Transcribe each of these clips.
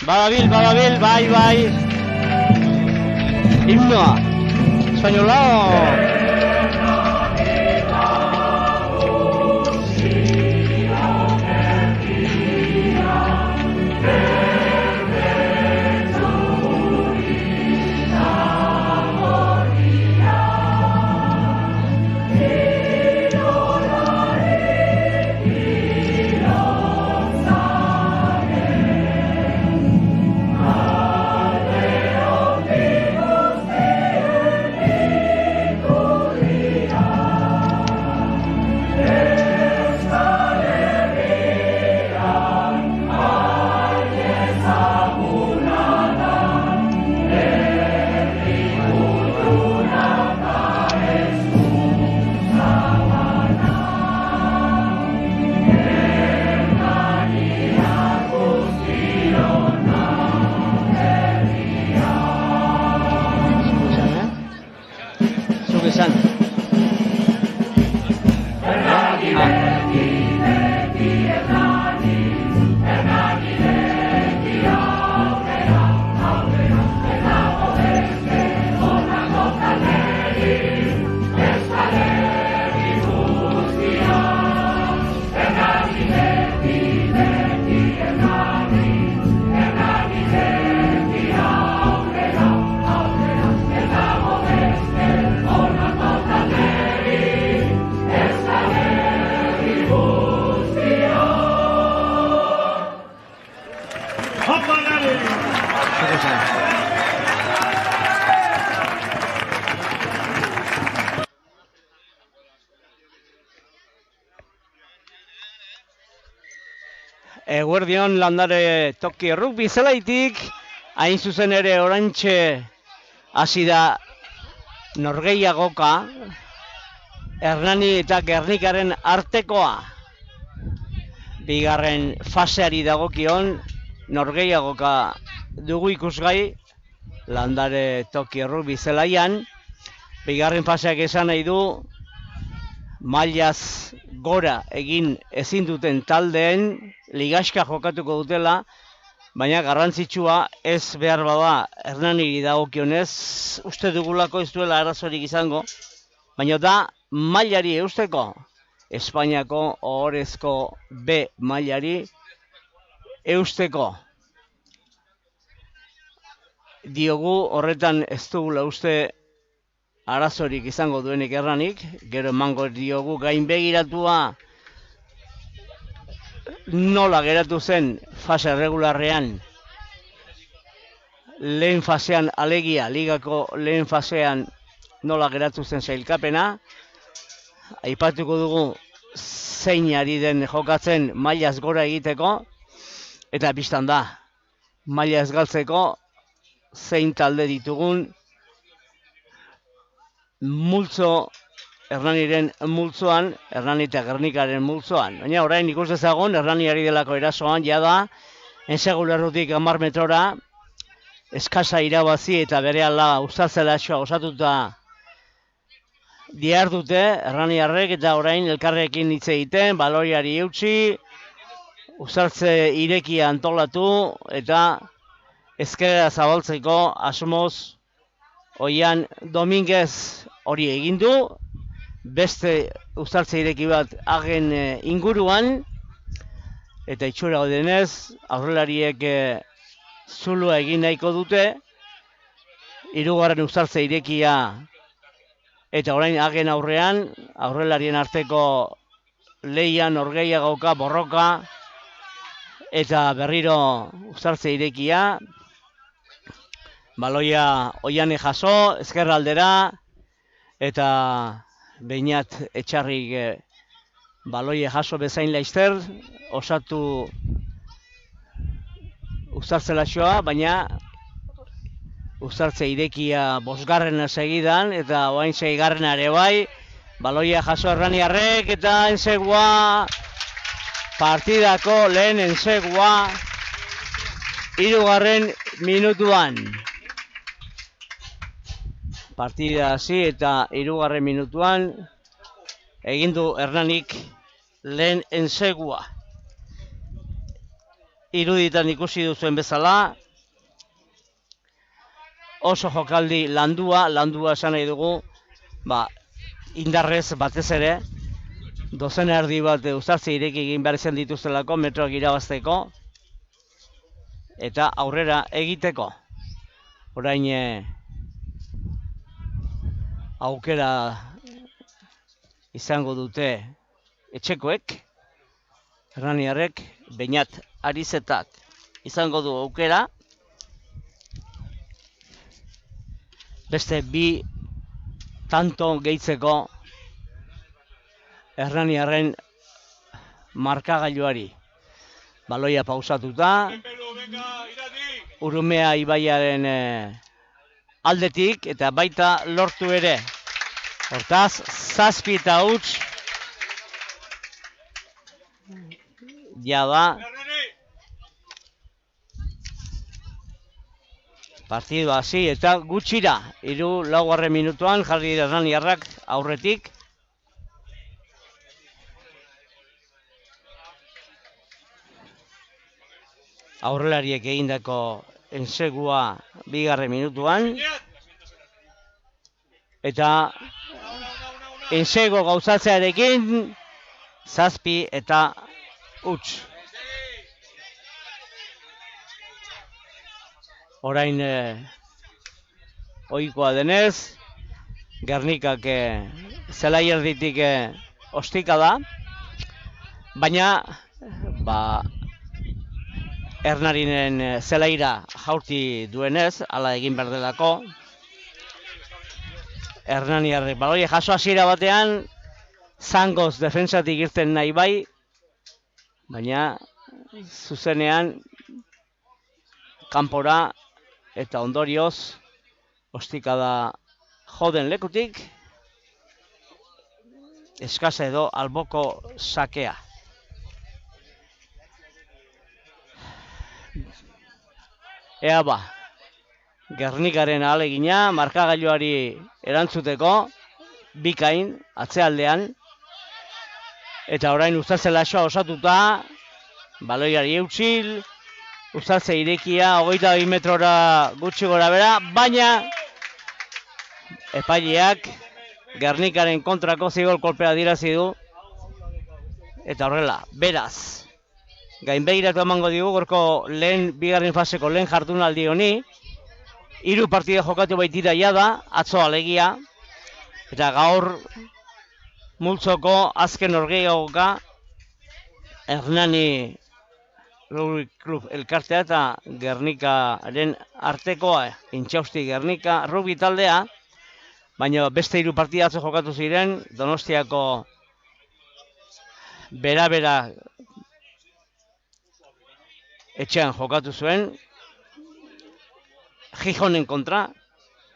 Badabil, bai. Himnoa. Espainolao. Eguerdion landare toki rugby zelaitik, hain zuzen ere orantxe hasi da norgehiagoka, Hernani eta Gernikaren artekoa. Bigarren faseari dagokion norgehiagoka dugu ikusgai landare toki rugby zelaian. Bigarren faseak esan nahi du mailaz gora egin ezin duten taldeen ligaxka jokatuko dutela, baina garrantzitsua ez behar bada Hernaniri dagokionez, uste dugulako ez duela arazorik izango, baina da mailari eusteko, Espainiako ohorezko B mailari eusteko. Diogu horretan ez dugula uste arazorik izango duenik Hernanik, gero emango diogu gainbegiratua nola geratu zen fase regularrean, lehen fasean alegia, ligako lehen fasean nola geratu zen sailkapena, aipatuko dugu zein ari den jokatzen mailaz gora egiteko, eta bistan da, maila ez galtzeko zein talde ditugun multzo, Hernaniren multzoan, Hernani eta Gernikaren multzoan. Baina orain ikus dezagun, Hernani ari delako erasoan, jada, ensegulerrutik 10 metrora, eskasa irabazi eta berehala Uztatzelaxoa osatuta dihardute, Hernaniarrek, eta orain elkarrekin hitz egiten, baloiari eutsi, Uztartze irekia antolatu, eta ezkerrera zabaltzeko asmoz Oian Dominguez hori egin du, beste Uztartze ireki bat hagen inguruan, eta itxura denez, aurrelariek zulua egin nahiko dute, hirugarren Uztartze irekia, eta orain hagen aurrean, aurrelarien arteko leian, norgehiagoka, borroka, eta berriro Uztartze irekia, baloia Oiane jaso, ezkerra aldera, eta Beñat Etxarrik baloia jaso bezain laizter, osatu Uztatzelaxoa, baina Uztartze irekia 5. segidan, eta orain 6. ere bai, baloia jaso Hernaniarrek, eta ensegua, partidako lehen ensegua, 3. minutuan. Partida hasi eta 3. minutuan egin du Hernanik lehen ensegua. iruditan ikusi duzuen bezala, oso jokaldi landua esan nahi dugu, indarrez batez ere, dozena erdi bat uzartze ireki egin behar izan dituztelako metroak irabazteko, eta aurrera egiteko. Orain aukera izango dute etxekoek, Hernaniarrek, Beñat Arizetak izango du aukera, beste bi tanto gehitzeko Hernaniarren markagailuari. Baloia pausatuta, Urumea ibaiaren aldetik eta baita lortu ere. Hortaz, 7 eta huts jada partidua hasi eta gutxira 3-4 minutuan jarri dira Hernaniarrak aurretik. Aurrelariek egindako ensegua 2. minutuan. Eta ensego gauzatzearekin 7 eta huts. Orain ohikoa denez, Gernikak zelai erditik ostika da, baina Hernanien zelaira jaurti duenez, hala egin behar delako. Hernaniarrek baloia jaso hasiera batean, zangoz defentsatik irten nahi bai, baina zuzenean kanpora eta ondorioz ostikada joden lekutik, eskasa edo alboko sakea. Ea Gernikaren ahalegina markagailuari erantzuteko, bikain, atzealdean, eta orain Uztartze laxoa osatuta, baloiari eutxil, Uztartze irekia 22 metrora gutxi gora bera, baina epaileak Gernikaren kontrako zigor kolpea dirazi du, eta horrela, beraz, gainbegiratu emango digu gorko bigarren faseko lehen jardunaldi honi, 3 partida jokatu baitira jada, atzo alegia, eta gaur multzoko azken norgehiagoka Hernani Rugby Club elkartea eta Gernikaren artekoa, Intxausti Gernika rugby taldea, baina beste 3 partida atzo jokatu ziren, Donostiako bera etxean jokatu zuen, Gijonen kontra,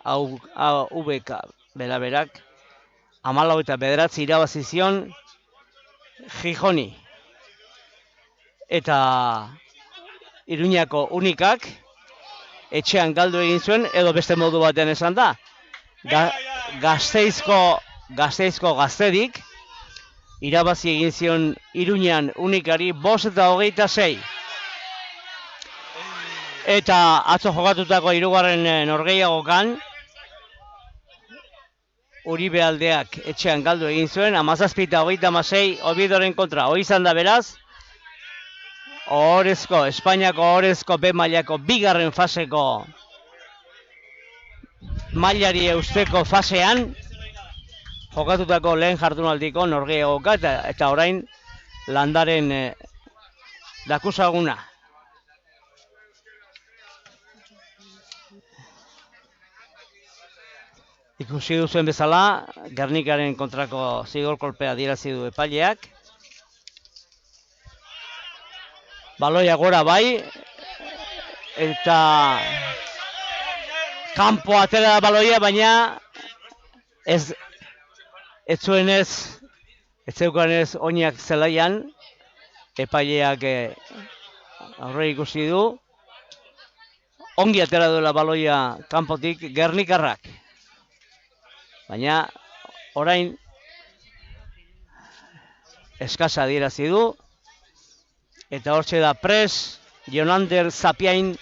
AVK beraberak, 14 eta 9 irabazi zion Gijoni. Eta Iruñako Unikak etxean galdu egin zuen, edo beste modu batean esan da. Gasteizko Gaztedik irabazi egin zion Iruñan Unikari 5 eta 26. Eta atzo jokatutako 3. norgehiagokan Uribe aldeak etxean galdu egin zuen, 17 eta 36 Obidoren kontra. Hoi izan da beraz, Espainiako ohorezko B mailako 2. faseko mailari eusteko fasean jokatutako lehen jardunaldiko norgehiagoka eta orain landaren dakusaguna. Ikusi duzuen bezala, Gernikaren kontrako zigor kolpea adierazi du epaileak. Baloia gora bai, eta kanpo atera da baloia, baina ez zeukanez oinak zelaian, epaileak aurre ikusi du. Ongi atera duela baloia kanpotik Gernikarrak. Baina orain eskasa adierazi du, eta hortxe da pres Jonander Zapiain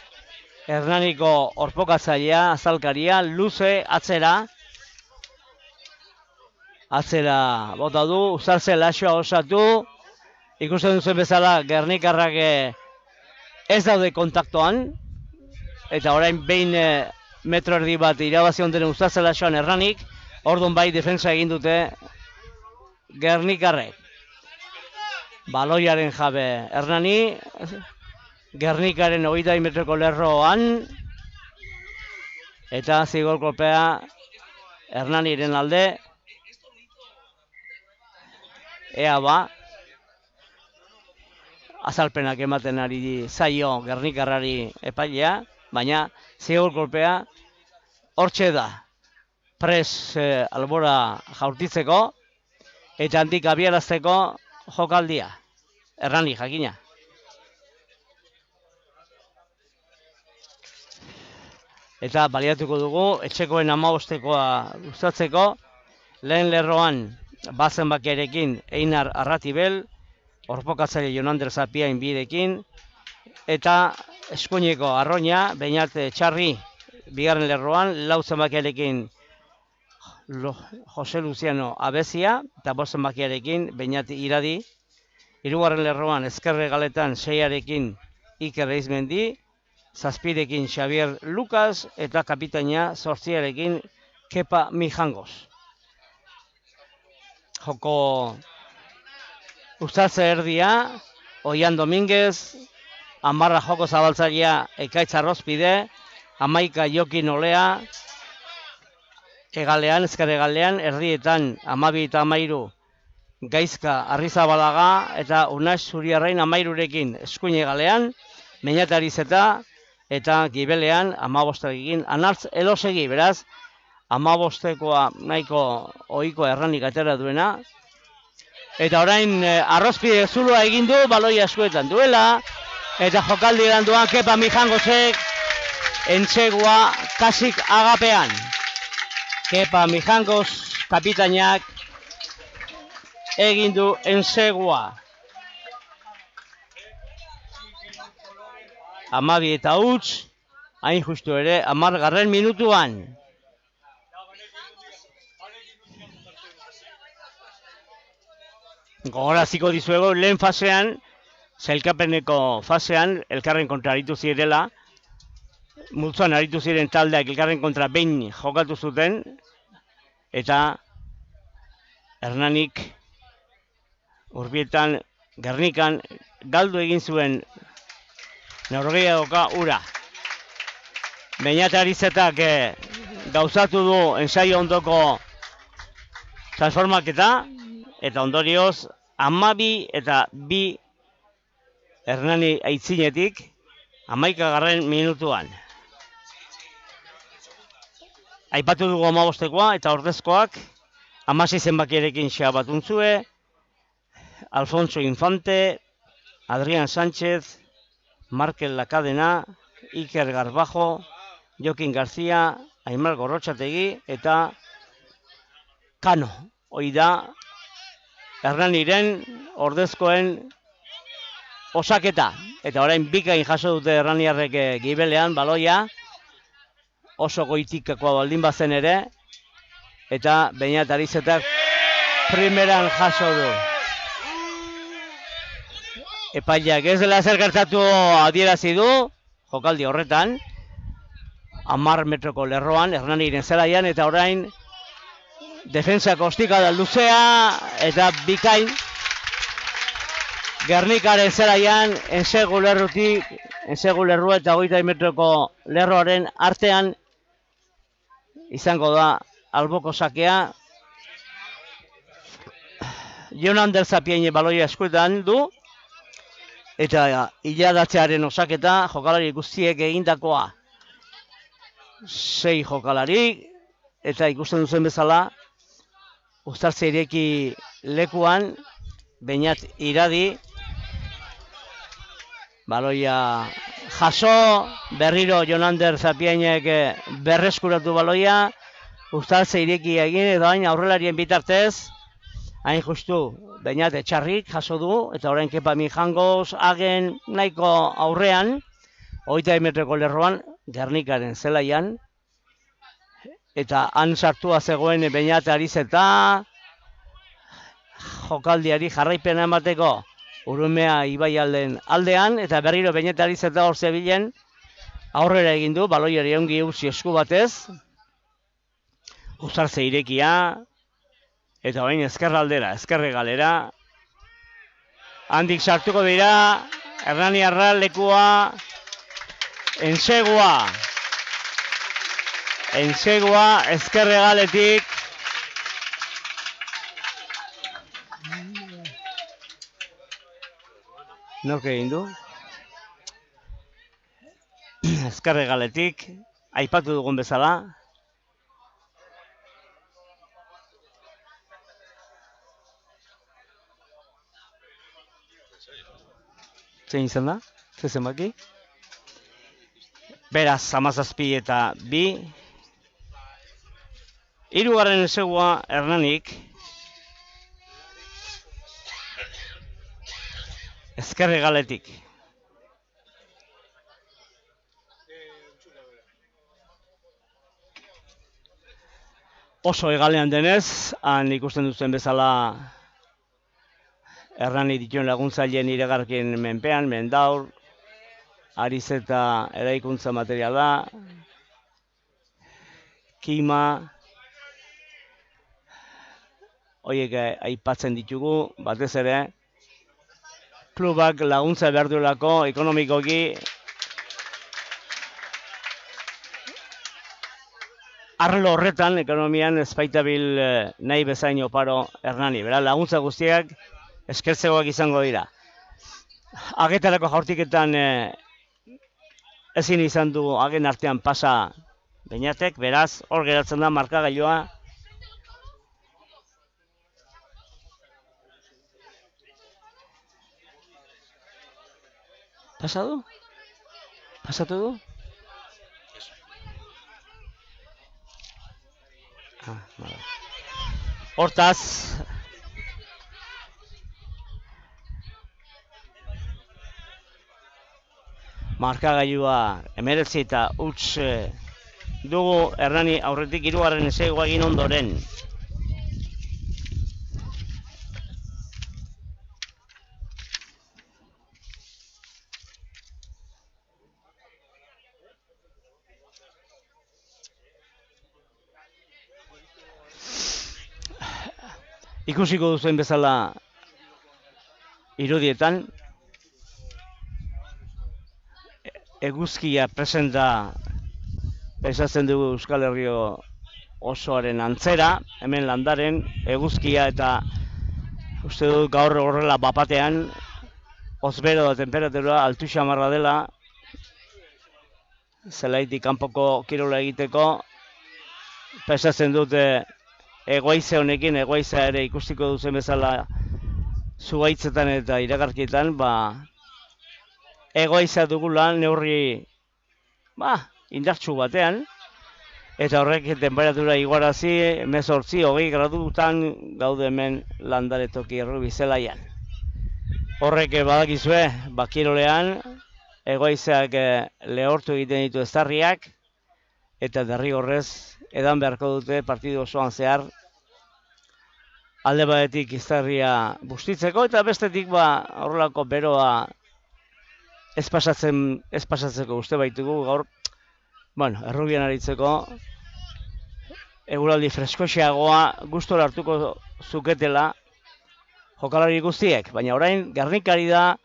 Hernaniko orpokatzailea, azalkaria, luze atzera. Atzera bota du, Uzartze laxoa osatu. Ikusten duzen bezala Gernikarrak ez daude kontaktoan. Eta orain behin metro erdi bat irabazion den Uzartze laxoan Hernanik. Orduan bai defensa egin dute Gernikarrek. Baloiaren jabe Hernani. Gernikaren 22 metroko lerroan. Eta zigor kolpea Hernaniren alde. Ea ba. Azalpenak ematen ari zaio Gernikarrari epailea. Baina zigor kolpea hortxe da. Pres albora jaurtitzeko. Eta handik abiarazteko jokaldia. Hernani jakina. Eta baliatuko dugu, etxekoen 15koa gustatzeko. Lehen lerroan bazen bakiarekin Einar Arratibel, orpokatzaile Jonander Zapiain birekin, eta eskuineko Arroña, Beñat Txarri, bigarren lerroan, lau zenbakiarekin Jose Luciano Abezia, eta bost zenbakiarekin Beñat Iradi, hirugarren lerroan Ezkerre Galetan 6arekin Iker Eizmendi, zazpirekin Xavier Lucas eta kapitaina 8arekin Kepa Mijangos. Joko Uztartze erdia, Oian Dominguez, 10 joko zabaltzailea Ekaitz Arrozpide, 11 Jokin Olea, egalean, ezker egalean, erdietan 12 eta 13 Gaizka Arrizabalaga eta Unax Zuriarrain 13rekin eskuin egalean, Meñatarizeta eta Gibelean 15ekin Anartz Elosegi, beraz 15koa nahiko ohiko Hernanik atera duena. Eta orain Arrozpide zuloa egin du, baloia eskuetan duela, eta jokaldi eranduan Kepa Mijangosek entsegua kasik agapean. Kepa Mijangos kapitainak egin du entsegua. 12 eta huts, hain justu ere, 10. minutuan. Gogoraziko dizuego, lehen fasean, sailkapeneko fasean, elkarren kontra aritu zirela, multzoan aritu ziren taldeak elkarren kontra behin jokatu zuten, eta Hernanik Urbietan, Gernikan, galdu egin zuen Norgehiagoka ura. Beñatarizetak gauzatu du ensaio ondoko transformaketa, eta ondorioz 12 eta 2 Hernani aitzinetik 11. minutuan. Aipatu dugu 15koa eta ordezkoak 16 zenbakierekin xabatuntzue, Alfonso Infante, Adrián Sánchez, Markel Lakadena, Iker Garbajo, Jokin García, Aimar Gorrotxategi eta Kano. Hoi da Hernaniren ordezkoen osaketa. Eta orain bikain jaso dute Hernaniarrek Gibelean baloia, oso goitikakoa baldin bazen ere, eta Beñatarizetak primeran jaso du. Epaileak ez dela zer gertatu adierazi du, jokaldi horretan, 10 metroko lerroan, Hernaniren zelaian, eta orain defensak ostikada luzea, eta bikain Gernikaren zelaian, ensegu lerrutik, ensegu lerrua eta 20 metroko lerroaren artean, izango da alboko sakea. Jonander Zapiain baloia eskuetan du, eta hiladatzearen osaketa jokalari guztiek egindakoa 6 jokalari, eta ikusten duzen bezala Uztartze ireki lekuan Beñat Iradi baloia jaso, berriro Jonander Zapiainek berreskuratu baloia, Uztartze ireki egin edo hain aurrelarien bitartez hain justu, Beñat Etxarrik jaso du, eta orain Kepa Mijangoz hagen nahiko aurrean, 20 metroko lerroan, Gernikaren zelaian, eta han sartua zegoen Beñat Arizeta, jokaldiari jarraipena emateko Urumea ibaialden aldean, eta berriro Beñat Arizeta hor zebilen, aurrera egin du, baloiari ongi utzi esku batez, Uzartze irekia, eta orain ezkerraldera, ezkerre galera. Handik sartuko dira, Hernaniarra lekua, Ensegua, ezkerre galetik. Nork egin du? Ezkerre galetik, aipatu dugun bezala. Zein izan da? Ze zenbaki? Beraz, 17 eta 2. Hirugarren Ensegua Hernanik. Ezkerre galetik. Oso egalean denez, han ikusten duzen bezala Hernani dituen laguntzaileen iragarkien menpean, Mendaur, Arizeta eraikuntza materiala, Kima, horiek aipatzen ditugu, batez ere, klubak laguntza behar duelako ekonomikoki arlo horretan, ekonomian ezpaitabil nahi bezain oparo Hernani. Bera, laguntza guztiak eskertzegoak izango dira. Agetarako jaurtiketan ezin izan du hagen artean pasa Beñatek, beraz, hor geratzen da markagailua. Pasatu? Pasatu du? Hortaz, markagailua 19 eta huts dugu Hernani aurretik hirugarren Ensegua egin ondoren. Ikusiko duzuen bezala irudietan, eguzkia presenta esatzen dugu Euskal Herrio osoaren antzera, hemen landaren eguzkia eta uste dut gaur horrela bapatean, ozbero da temperatura altu xamarra dela, zelaitik kanpoko kirola egiteko, pesatzen dute egoize honekin, egoiza ere ikustiko duzen bezala zugaitzetan eta iragarkietan, egoiza dugula neurri indartsu batean, eta horrek temperatura iguarazi 18-20 gradutan gaude hemen landare toki errubi zelaian. Horrek badakizue, kirolean, egoizak lehortu egiten ditu eztarriak, eta derrigorrez edan beharko dute partidu osoan zehar alde batetik eztarria bustitzeko, eta bestetik horrelako beroa ez pasatzeko uste baitugu gaur, errubian aritzeko eguraldi freskoxeagoa gustora hartuko zuketela jokalari guztiek, baina orain Gernikari da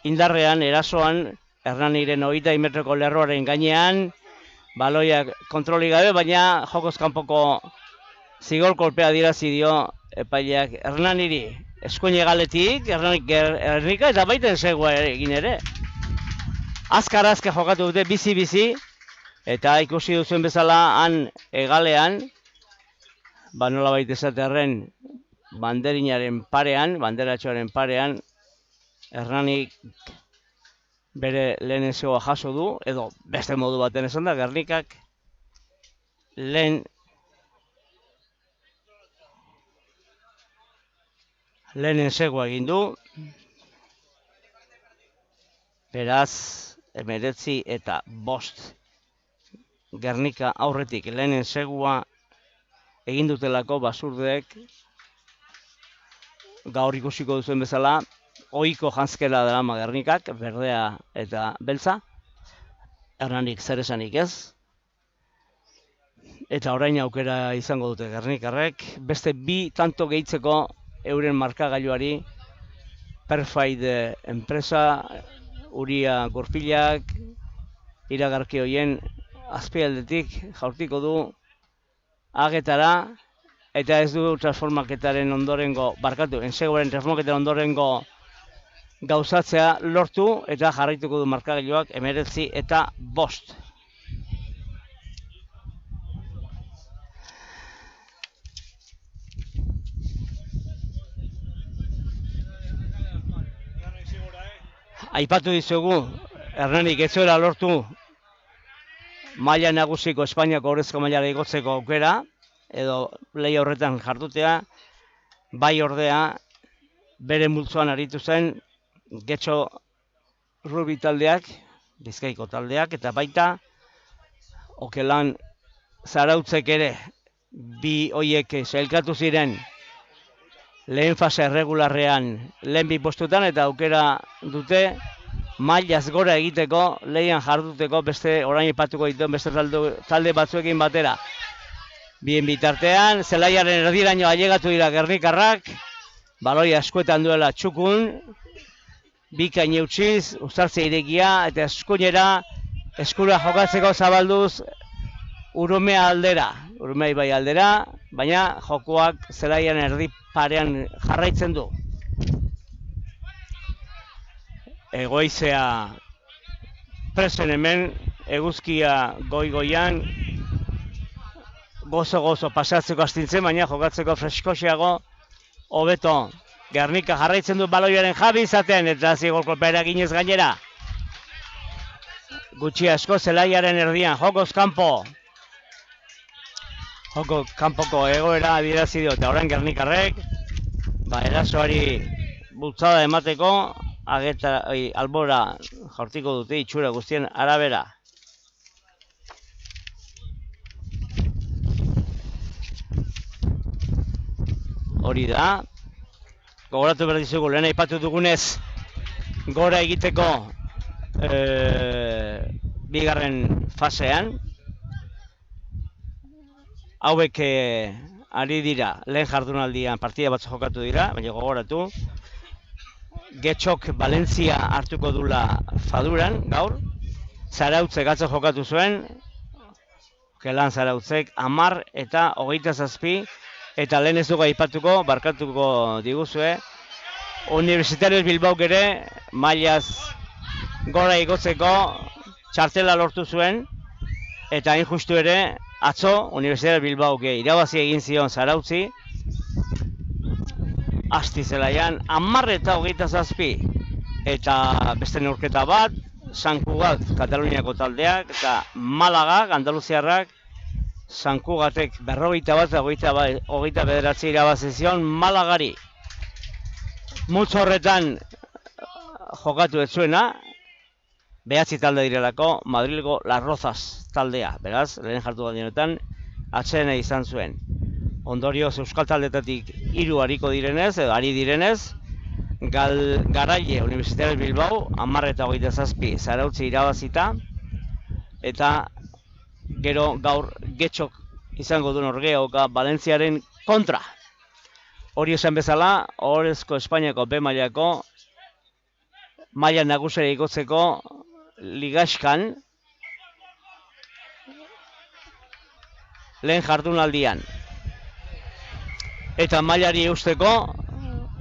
indarrean erasoan Hernaniren 20 metroko lerroaren gainean, baloiak kontroli gabe, baina jokoz kanpoko zigor kolpea adierazi dio epaileak Hernaniri. Eskuin egaletik, Gernika eta baita Ensegua egin ere. Azkar jokatu dute bizi-bizi, eta ikusi duzuen bezala han egalean, nolabait esatearren banderinaren parean, banderatxoaren parean, Hernanik bere lehen Ensegua jaso du, edo beste modu baten esan da, Gernikak lehen lehenen segua egin du. Beraz, 19-5 Gernika aurretik lehenen segua egin dutelako basurdeek gaur ikusiko duzuen bezala, ohiko janzkera darama Gernikak, berdea eta beltza, Hernanik zer esanik ez. Eta orain aukera izango dute Gernikarrek, beste 2 tanto gehitzeko euren markagailuari, Perfide enpresa, Uria Gurpilak, iragarki hoien azpialdetik jaurtiko du Agetara, eta ez du transformaketaren ondorengo, ensegoaren transformaketaren ondorengo gauzatzea lortu, eta jarraituko du markagailuak 19-5. Aipatu dizugu, Hernanik ez zuela lortu maila nagusiko Espainiako orezko mailara igotzeko aukera, edo lehia horretan jardutea, bai ordea bere multzoan aritu zen Getxo Rubi taldeak, Bizkaiko taldeak, eta baita Okelan Zarautzek ere, 2 hoiek sailkatu ziren lehen fase erregularrean lehen 2 postutan, eta aukera dute mailaz gora egiteko, lehian jarduteko beste orain aipatuko dituen beste talde batzuekin batera. Bien bitartean, zelaiaren erdiraino ailegatu dira Gernikarrak, baloia eskuetan duela Txukun, bikain eutxiz, uzartzea irekia, eta eskuinera eskura jokatzeko zabalduz Urumea aldera, Urumea ibai aldera, baina jokoak zelaian erdi parean jarraitzen du. Egoizea presen hemen, eguzkia goi-goian, gozo-gozo pasatzeko astintzen, baina jokatzeko freskoxeago, hobeto. Gernika jarraitzen du baloiaren jabi izaten, eta zigolkolpera ginez gainera. Gutxi asko zelaiaren erdian, jokoz kanpo. Joko kanpoko egoera adierazi dio, eta orain Gernikarrek, erasoari bultzada emateko, albora jaurtiko dute itxura guztien arabera. Hori da, gogoratu behar dizugu, lehen aipatu dugunez, gora egiteko bigarren fasean, hauek ari dira, lehen jardunaldian partida batzu jokatu dira, baina gogoratu, Getxok Valentzia hartuko dula Faduran, gaur, Zarautzek atzo jokatu zuen, Okelan Zarautzek 10 eta 27, eta lehen ez dugu aipatuko, barkatuko diguzue, Universitarios Bilbaok ere, mailaz gora igotzeko txartela lortu zuen, eta hain justu ere, atzo, Universitarios Bilbaok irabazi egin zion Zarautzi, Asti zelaian, 10 eta 27, eta beste neurketa bat, San Cugat, Kataluniako taldeak, eta Malaga, Andaluziarrak, San Cugatek 41-29 irabazi zion Malagari. Multzo horretan jokatu ez zuena, 9 talde direlako, Madrilgo Las Rozas taldea, beraz, lehen jartu honetan, atxena izan zuen. Ondorioz euskal taldetatik 3 hariko direnez, edo ari direnez, Garaile Universitarios Bilbao, 10 eta 27 Zarautzi irabazita, eta gero gaur Getxok izango du norgeoka Valentziaren kontra. Hori esan bezala, Ohorezko Espainiako B mailako maila nagusera igotzeko ligaxkan lehen jardunaldian. Eta mailari eusteko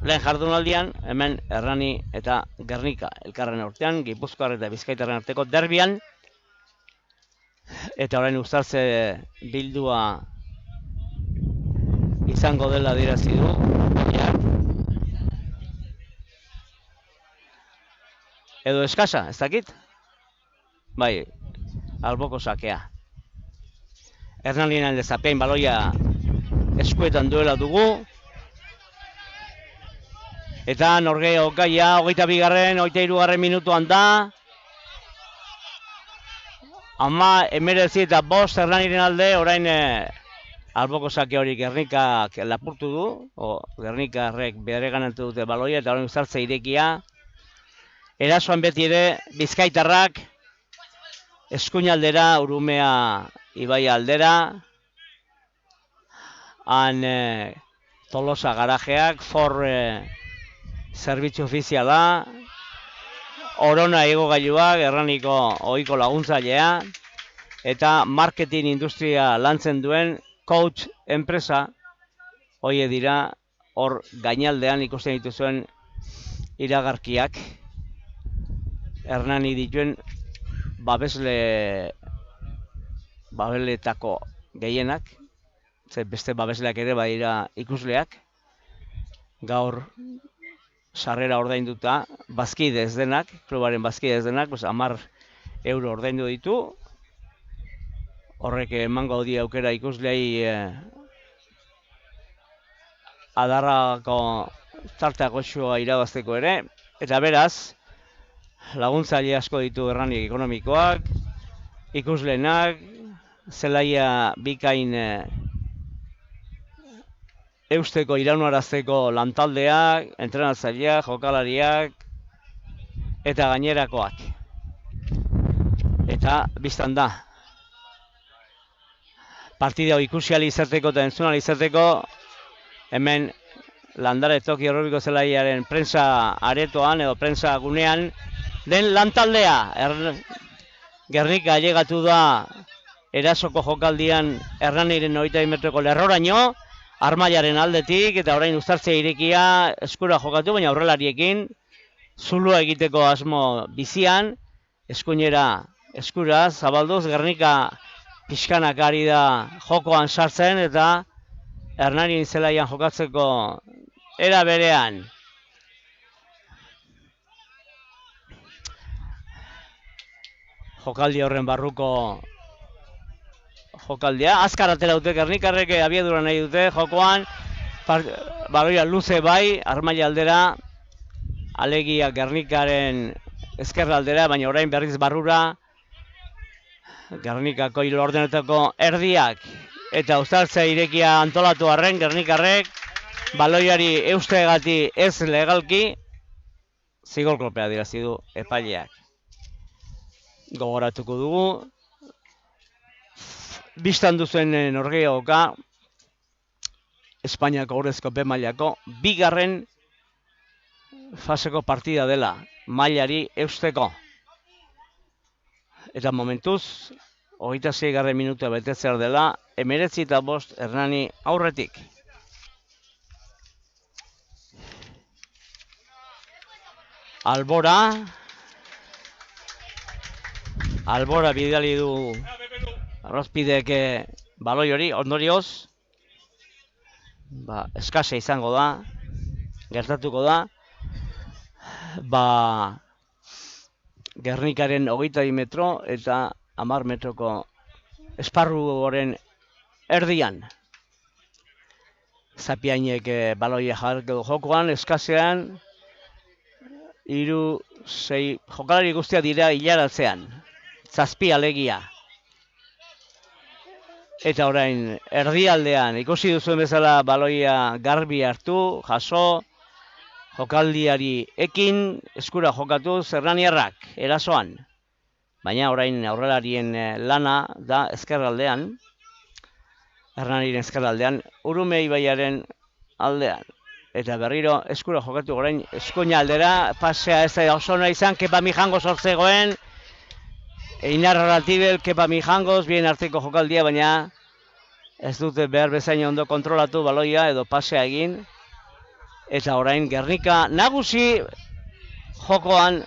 lehen jardunaldian, hemen Hernani eta Gernika elkarren urtean, Gipuzkoar eta Bizkaitarren arteko derbian, eta orain uztartze bildua izango dela adierazi du. Edo eskasa, ez dakit? Bai, alboko sakea. Hernanien alde zapein baloia eskuetan duela dugu. Eta Norgeo gaia, 22. 23. minutuan da. 19 eta 5 Hernaniren alde, orain alboko sake hori Gernikak lapurtu du. Gernikarrek bereganatu dute baloia eta orain uzartze irekia. Erasoan beti ere Bizkaitarrak eskuinaldera, Urumea ibaia aldera. Han Tolosa garajeak, For zerbitzu ofiziala, Orona igogailuak, Hernaniko ohiko laguntzailea, eta marketing industria lantzen duen Coach enpresa, hoie dira, hor gainaldean ikusten dituzuen iragarkiak, Hernani dituen babeletako gehienak, beste babesleak ere badira ikusleak, gaur sarrera ordainduta, bazkide ez denak, klubaren bazkide ez denak, 10 euro ordaindu ditu, horrek emango di aukera ikuslei adarrako tartea goxua irabazteko ere, eta beraz, laguntzaile asko ditu Hernani ekonomikoak, ikusleenak, zelaia bikain eusteko iraunarazteko lantaldeak, entrenatzaileak, jokalariak eta gainerakoak. Eta biztan da. Partida ikusi ahal izateko eta entzun ahal izateko, hemen Landare Toki Aerobiko zelaiaren prensa aretoan edo prensa gunean den lantaldea. Gernika ailegatu da erasoko jokaldian Hernaniren 20 metroko lerroraino, Armailaren aldetik eta orain uztartzea irekia eskura jokatu, baina aurrelariekin zulua egiteko asmo bizian, eskuinera eskura zabalduz, Gernika pixkanak ari da jokoan sartzen eta Hernanien zelaian jokatzeko era berean. Jokaldi horren barruko jokaldia, azkar atera dute Gernikarrek abiadura nahi dute jokoan, baloia luze bai, Armaila aldera, alegia Gernikaren ezkerra aldera, baina orain berriz barrura, Gernikako hilo ordenetako erdiak, eta uztartzea irekia antolatu arren Gernikarrek, baloiari eusteegati ez legalki, zigorklopea dirazi du epaileak. Gogoratuko dugu, bistan duzuen Norgeoka, Espainiako urrezko B mailako, 2. faseko partida dela, mailari eusteko. Eta momentuz, 26. minutua betetzer dela, 19 eta 5 Hernani aurretik. Albora bidali du Arrozpidek baloi hori, ondorioz, eskase izango da, gertatuko da, Gernikaren 22 metro eta 10 metroko esparru horren erdian. Zapiainek baloia jarriko du jokoan, eskasean, 3-6 jokalari guztia dira hilaratzean, 7 alegia. Eta orain, erdialdean, ikusi duzuen bezala baloia garbi hartu, jaso, jokaldiari ekin, eskura jokatu Hernaniarrak, erasoan. Baina orain aurrelarien lana da ezkerraldean, Hernaniren ezkerraldean, Urume ibaiaren aldean. Eta berriro eskura jokatu orain eskuina aldera, pasea ez da oso nahi izan, Kepa Mijango sortzegoen, Einar Arratibel, Kepa Mijangoz, bien arteko jokaldia, baina ez dute behar bezain ondo kontrolatu baloia edo pasea egin. Eta orain Gernika nagusi jokoan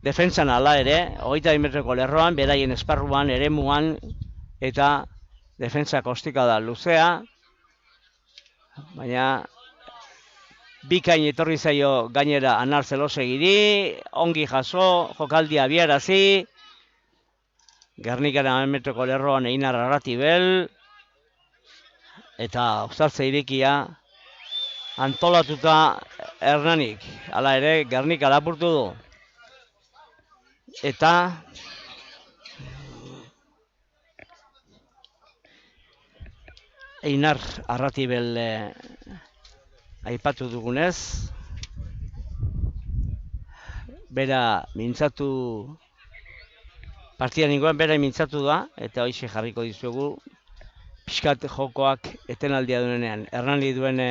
defentsan ala ere, 22 metroko lerroan, beraien esparruan, eremuan, eta defentsa kostikada luzea. Baina bikain etorri zaio gainera Anar Zelosegiri, ongi jaso, jokaldia abiarazi, Gernikaren 10 metroko lerroan Einar Arratibel, eta uztartze irekia antolatuta Hernanik. Hala ere, Gernika lapurtu du. Eta Einar Arratibel aipatu dugunez, bera mintzatu, partidan ingoan bera mintzatu da, eta hoixe jarriko dizuegu, pixkat jokoak etenaldia duenean. Hernani duen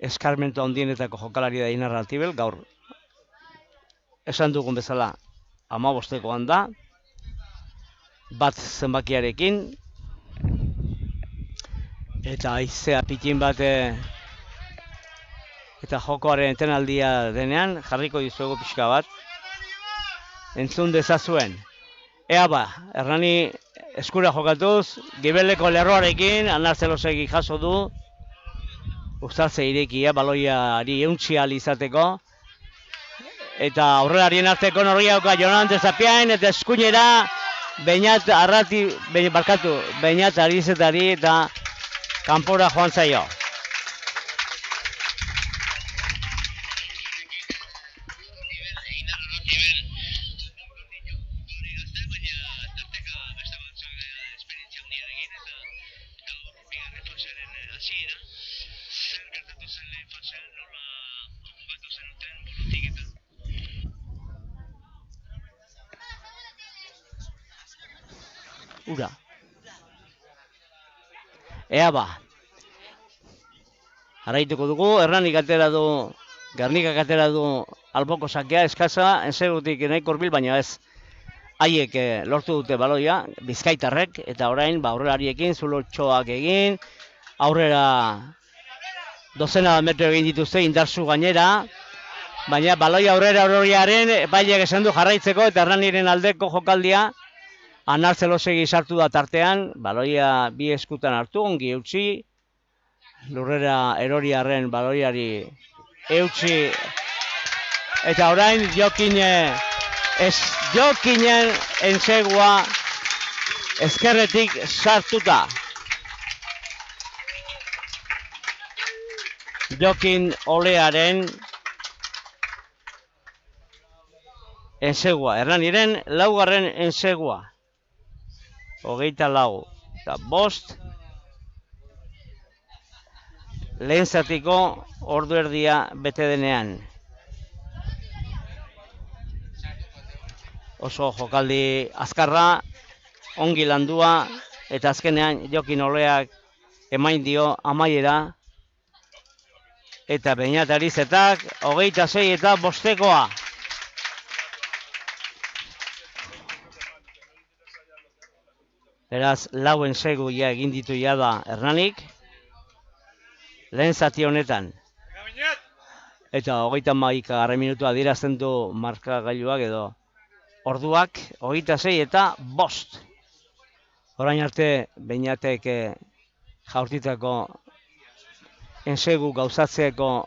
eskarmentu handienetako jokalari da Einar Arratibel, gaur esan dugun bezala 15koan da, bat zenbakiarekin, eta haizea pitin bat eta jokoaren etenaldia denean, jarriko dizuegu pixka bat, entzun dezazuen. Ea ba, Hernani eskura jokatuz, gibeleko lerroarekin, Anarzelosegi jaso du, Uztartze irekia, baloiari euntzi ahal izateko, eta aurrelarien arteko norriauka Jonante Zapiain, eta eskuinera Beñat Arizetari eta kanpora joan zaio. Ura. Ea ba. Araituko dugu, Hernanik atera du, Gernikak atera du alboko sakea, eskasa, ensegutik nahiko hurbil, baina ez. Haiek lortu dute baloia, Bizkaitarrek, eta orain aurrelariekin, Zulotxoak egin, aurrera dozena metro egin dituzte, indarzu gainera, baina baloia aurrera horriaren, baiek esan du jarraitzeko, eta Hernaniren aldeko jokaldia, Anarzelosegi sartu da tartean, baloia bi eskutan hartu, ongi eutsi, lurrera eroriarren baloiari eutsi, eta orain Jokinen ensegua ezkerretik sartuta. Jokin Olearen ensegua, Hernaniren laugarren ensegua. 24 eta 5. Lehen zatiko ordu erdia bete denean. Oso jokaldi azkarra, ongi landua, eta azkenean Jokin Oleak emain dio amaiera, eta Beñat Arizetak 26 eta 5. Beraz, lau ensegu egin ditu da Hernanik, lehen zati honetan. Eta 31 minutua adierazten du markagailuak edo orduak, 26 eta 5. Orain arte, Beñatek jaurtitako ensegu gauzatzeko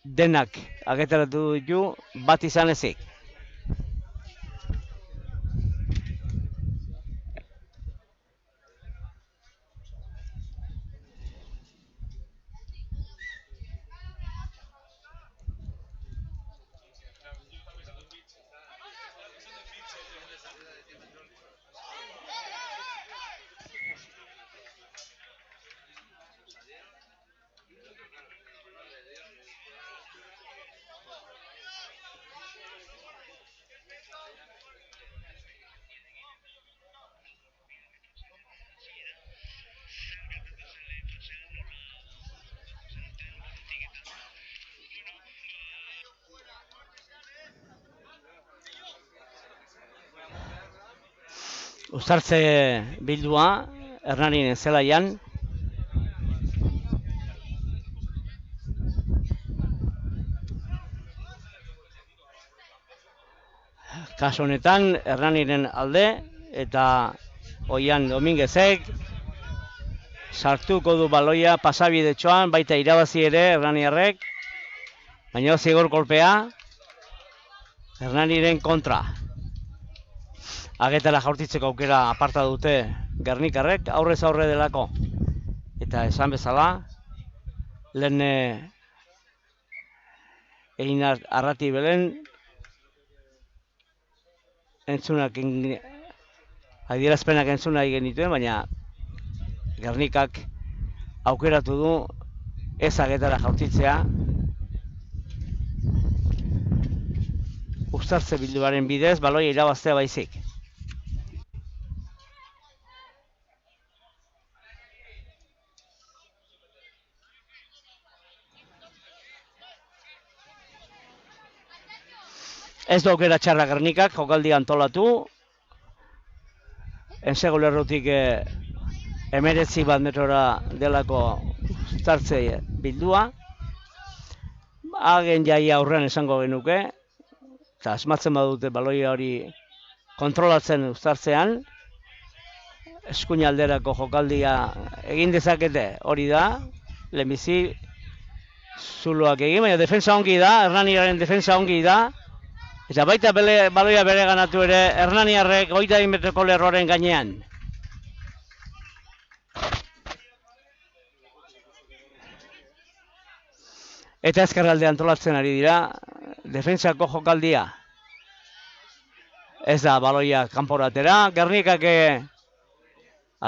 denak agetaratu ditu bat izan ezik. Uztartze bildua, Hernanien zelaian. Kaso honetan, Hernaniren alde, eta Oian Dominguezek sartuko du baloia pasabidetxoan, baita irabazi ere Hernaniarrek, baina zigor kolpea Hernaniren kontra. Agetara jaurtitzeko aukera aparta dute Gernikarrek, aurrez aurre delako. Eta esan bezala, lehen egin arrati belen entzunak adierazpenak entzuna egin dituen, baina Gernikak aukeratu du ezagetara jaurtitzea Uztartze bilduaren bidez baloia irabaztea baizik. Ez du aukera txarra Gernikak jokaldia antolatu. Ensegu lerrotik 19 bat metrora delako uztartze bildua. Hagen jaia aurrean esango genuke. Eta asmatzen badute baloia hori kontrolatzen uztartzean. Eskuin alderako jokaldia egin dezakete hori da. Lehenbizi zuloak egin, baina defensa ongi da, Hernaniaren defensa ongi da. Eta baita baloia bere ganatu ere Hernaniarrek 20 metroko lerroaren gainean. Eta ezkerralde antolatzen ari dira, defensako jokaldia. Ez da baloia kanporatera, Gernikak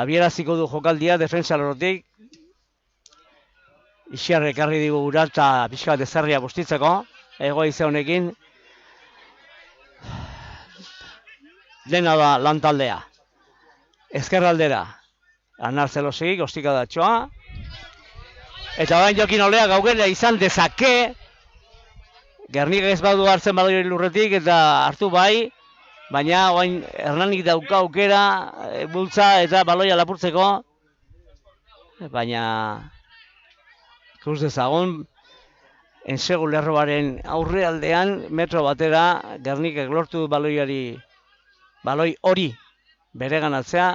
abieraziko du jokaldia defensa lorrotik. Ixiarrek ekarri digu gura eta pixka bat ezarria bustitzeko, egoize honekin. Dena da lantaldea. Ezkerraldera, Anar Zelosegik, ostikadatxoa. Eta bain jokin oleak aukera izan dezake. Gernik ez badu hartzen baloi lurretik eta hartu bai. Baina oain Hernanik dauka aukera bultza eta baloia lapurtzeko. Baina ikus dezagun Ensegu lerroaren aurrealdean metro batera Gernikek lortu baloi hori bereganatzea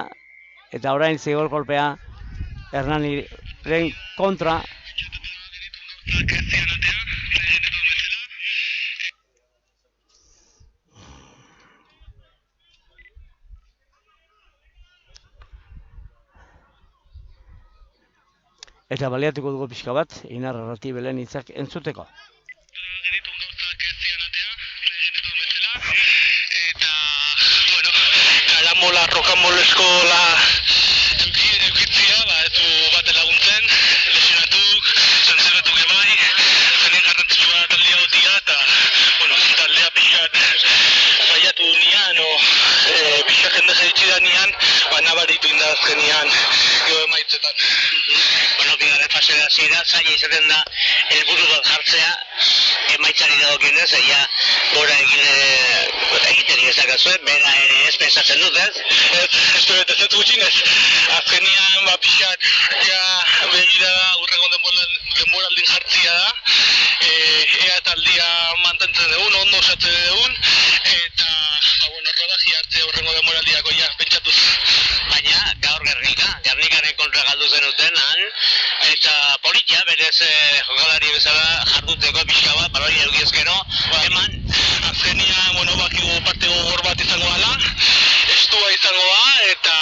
eta orain zigor kolpea Hernaniren kontra. Eta baliatuko dugu pixka bat, Inar Arratibelen hitzak entzuteko. Genitun gauzak ez zianatea, genitun bezala. Eta, bueno, kalamola, rokamol eskola eukitzia, ez du bate laguntzen, lesionatuk, zantzeratuk ebai, zenin garrantzitsua taldea hotia, eta, bueno, taldea pixat saiatu nian, pixat jende jaitxida nian, nabaritu indazkenian, jo emaitzetan. Bueno, bigarren fase da zira, zaila izaten da helburu bat jartzea, emaitzari dagokionez, ja gora egiterik ezakazue, bera ere ez pensatzen dut, ez? Ez dut ez gutxinez. Azkenian, pixat, ja begira urrengo denboraldin jartzia da, ea taldia mantentzen dugun, ondo osatzen dugun, eta, rodaji hartze urrengo denboraldiako ja pentsatuz. Baina, gaur Gernikaren kontra galdu zenuten han, eta politia, berez jokalari bezala jarduteko pixka bat, baloi eukiezkero, eman. Azkenian, bakigu parte gogor bat izango dela, estua izango da, eta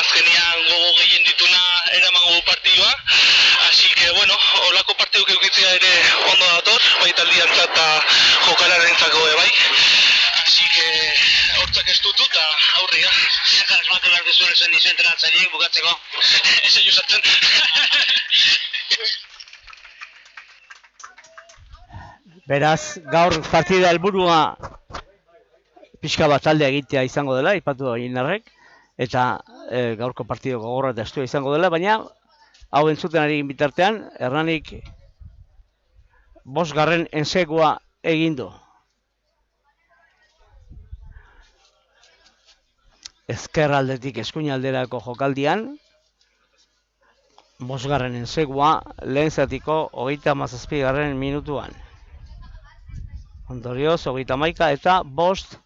azkenian gogo gehien dituna eramango du partidua. Así que, holako partiduk eukitzea ere ondo dator, bai taldiantzat eta jokalarentzako bai. Así que, hortzak ez dut eta aurria. Zertan asmatu behar duzuen zen izen entrenatzaileek bukatzeko? Ez egin usatzen. Beraz, gaur partida helburua pixka bat taldea egitea izango dela, ipatu da Inarrek, eta gaurko partido gogorra eta estua izango dela, baina hau entzuten ari bitartean, Hernanik 5. ensegua egin du. Ezkerraldetik eskuinalderako jokaldian, 5. ensegua lehen zatiko 37. minutuan. Ondorioz, 31 eta 5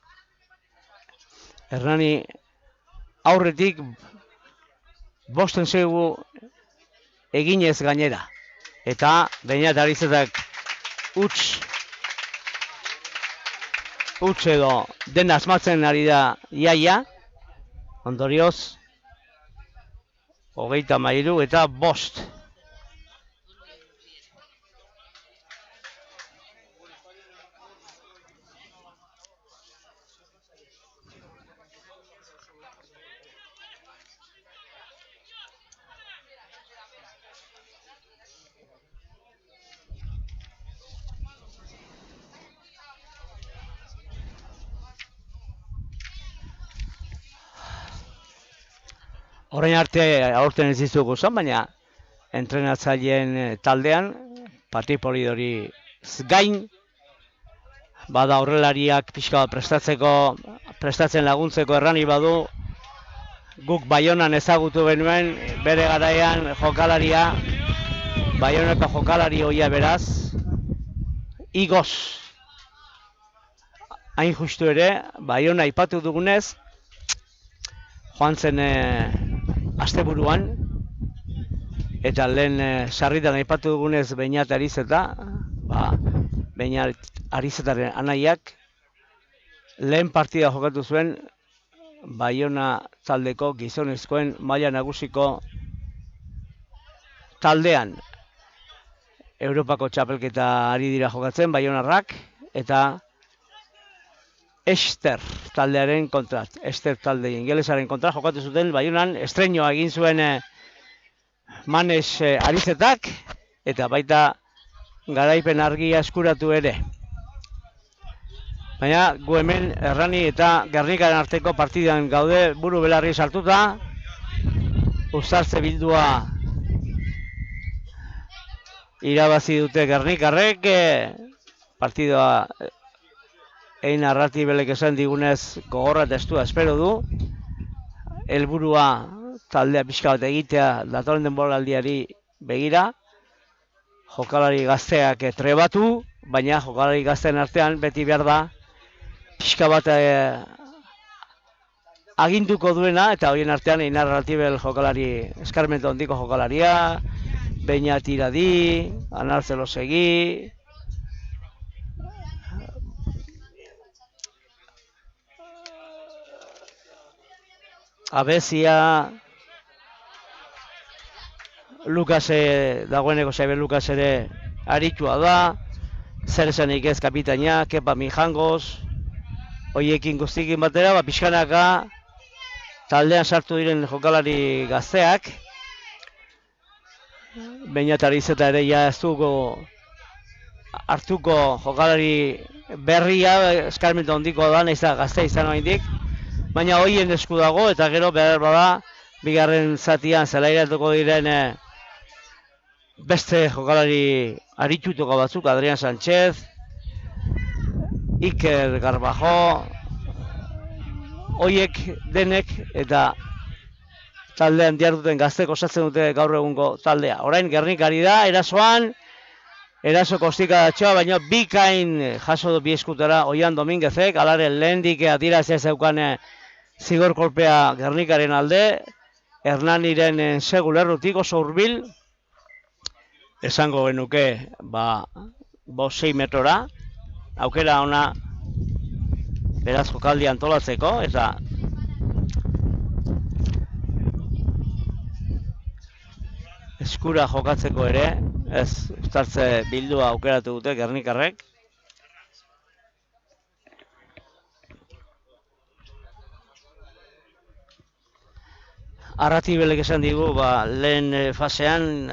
Hernani aurretik 5 ensegu eginez gainera. Eta Beñat Arizetak utz edo dena asmatzen ari da iaia. Ondorioz, 33 eta 5. Orain arte aurten ez dizugu zan, baina entrenatzaileen taldean, Patri Polidori gain, bada horrelariak pixka bat prestatzen laguntzeko errani badu, guk Baionan ezagutu genuen, bere garaian jokalaria, Baionako jokalari hoia beraz, igoz. Hain justu ere, Baiona aipatu dugunez, joan zen asteburuan, eta lehen sarritan aipatu dugunez Beñat Arizeta, Beñat Arizetaren anaiak, lehen partida jokatu zuen Baiona taldeko gizonezkoen maila nagusiko taldean. Europako txapelketa ari dira jokatzen Baionarrak, eta Ester taldearen kontra, Ester talde ingelesaren kontra jokatu zuten Baionan, estreinoa egin zuen Manes Arizetak, eta baita garaipen argia eskuratu ere. Baina gu hemen Errani eta Gernikaren arteko partidan gaude buru belarri sartuta, Uztartze bildua irabazi dute Gernikarrek, partidua egin narratibelek esan digunez gogorra eta estua espero du. Helburua taldea pixka bat egitea datorren denboraldiari begira, jokalari gazteak trebatu, baina jokalari gazteen artean beti behar da pixka bat aginduko duena, eta horien artean Einar Ratibel jokalari, eskarmento handiko jokalaria, Beñat Iradi, Anar Zelosegi, Abezia, Lukas dagoeneko Xabier Lukas ere aritua da, zer esanik ez kapitaina, Kepa Mijangos, hoiekin guztikin batera, pixkanaka taldean sartu diren jokalari gazteak. Beñat Arizeta ere ja ez dugu hartuko jokalari berria, eskarmentu handiko da, nahiz da gaztea izan oraindik, baina hoien esku dago, eta gero behar bada, bigarren zatian zelairatuko diren beste jokalari aritutuko batzuk, Adrián Sánchez, Iker Garbajo, hoiek denek eta taldean diharduten gaztek osatzen dute gaur egungo taldea. Orain Gernikari da, erasoan, eraso kostikadatxoa, baina bikain jaso du bi eskutara Oian Dominguezek, alaren lehendik adirazia zeukan zigor kolpea Gernikaren alde, Hernaniren segulerrutik oso hurbil, esango genuke 5-6 metrora, aukera ona beraz jokaldi antolatzeko, eta eskura jokatzeko ere, ez uztartze bildua aukeratu dute Gernikarrek. Arratibelek esan digu, lehen fasean,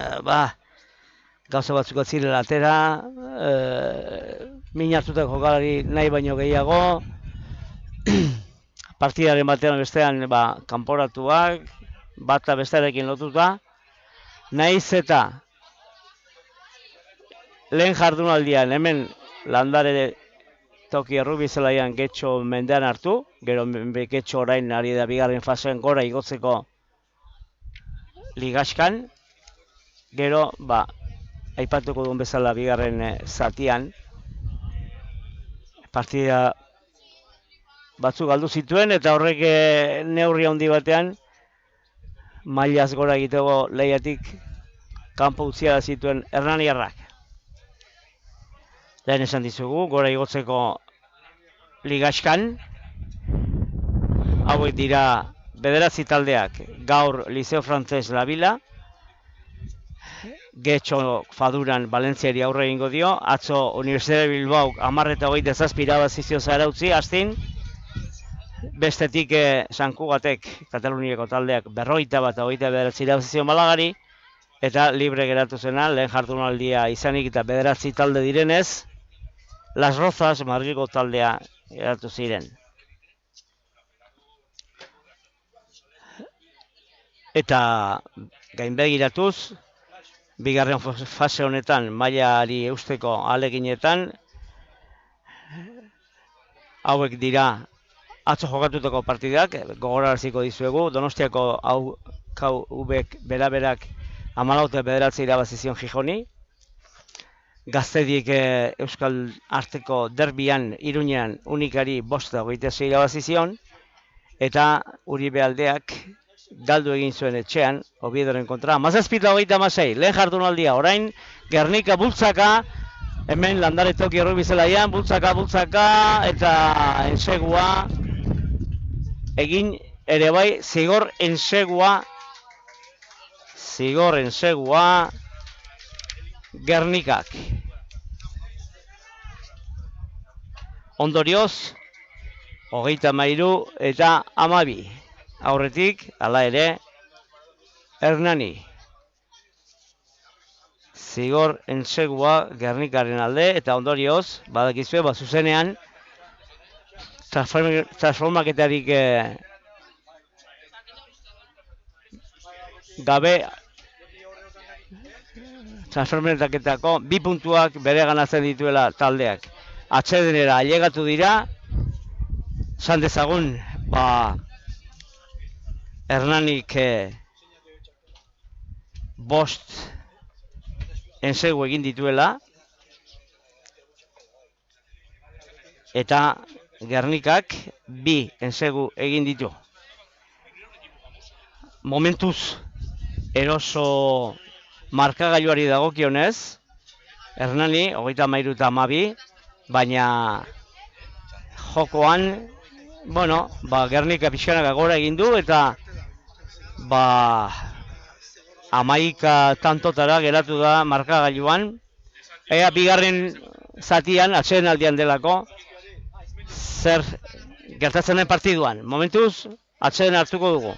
gauza batzuk atzirela atera, min hartutako jokalari nahi baino gehiago, partidaren batean bestean kanporatuak, bata bestearekin lotuta, nahiz eta lehen jardunaldian hemen Landare toki errubi zelaian Getxo mendean hartu, gero Getxo orain ari da bigarren fasean gora igotzeko ligaskan, gero aipatuko duen bezala bigarren zatian partida batzuk galdu zituen, eta horrek neurri handi batean mailaz gora egiteko lehiatik kanpo utzia zituen hernaniarrak. Lehen esan dizugu, gora igotzeko ligaskan, hauek dira bederatzi taldeak, gaur Liceo Frantses La Vila, Getxo Faduran Valentziari aurre egingo dio, atzo Universidade Bilbao 10:27 irabazizio Zarautzi, Astin, bestetik San Cugatek, Kataluniako taldeak 51-29 irabazizio Malagari, eta libre geratu zena, lehen jardunaldia izanik eta bederatzi talde direnez, Las Rozas Madrilgo taldea geratu ziren. Eta gainbegiratuz, bigarren fase honetan mailari eusteko ahaleginetan, hauek dira atzo jokatutako partidak, gogoraraziko dizuegu, Donostiako KV-ek beraberak 14-9 irabazizion Gijoni, Gaztedik Euskal Arteko derbian Iruñean Unikari 5-26 irabazizion, eta Uribe aldeak galdu egin zuen etxean, Oviedoren kontra, 17-26, lehen jardunaldia, orain Gernika bultzaka, hemen Landare Toki Errugbi zelaian, bultzaka, eta ensegua, egin ere bai, zigor ensegua, Gernikak. Ondorioz, 33 eta 12. Aurretik, hala ere, Hernani. Zigor ensegua Gernikaren alde, eta ondorioz, badakizue, zuzenean, transformaketarik gabe, transformaketako 2 puntuak bere ganatzen dituela taldeak. Atsedenera ailegatu dira, esan dezagun, Hernanik 5 ensegu egin dituela, eta Gernikak 2 ensegu egin ditu. Momentuz, eroso markagailuari dagokionez, Hernani 33 eta 12, baina jokoan, Gernika pixkanaka gora egin du, eta 11 tantotara geratu da markagailuan. Ea bigarren zatian, atsedenaldian delako, zer gertatzen den partiduan. Momentuz, atseden hartuko dugu.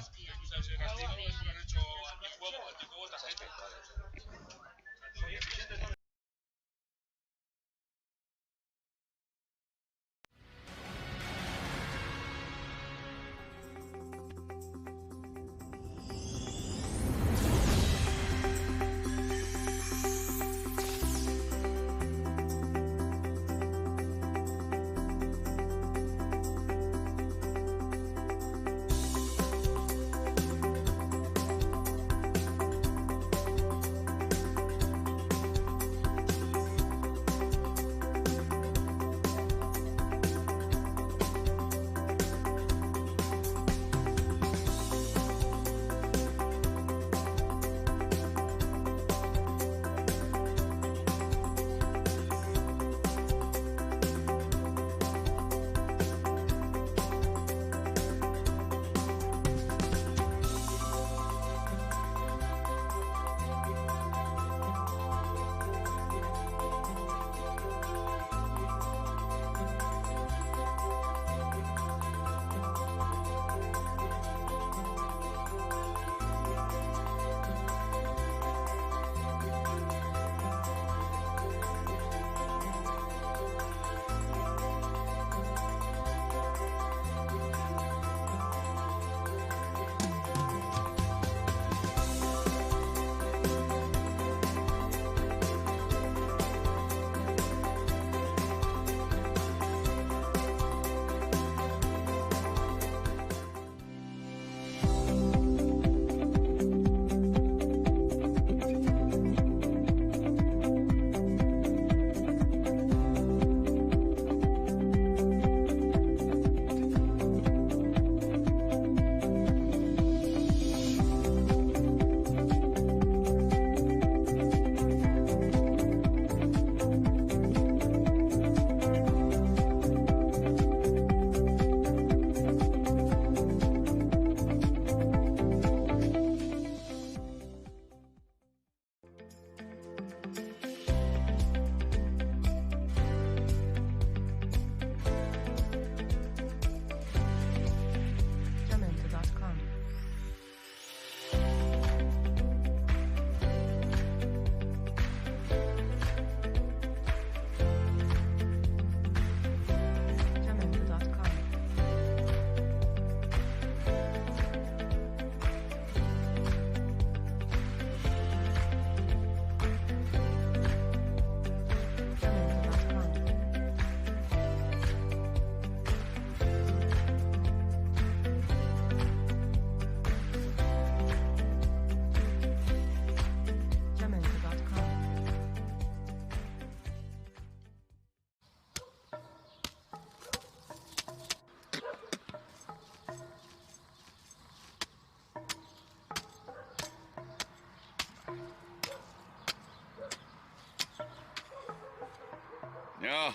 Jo,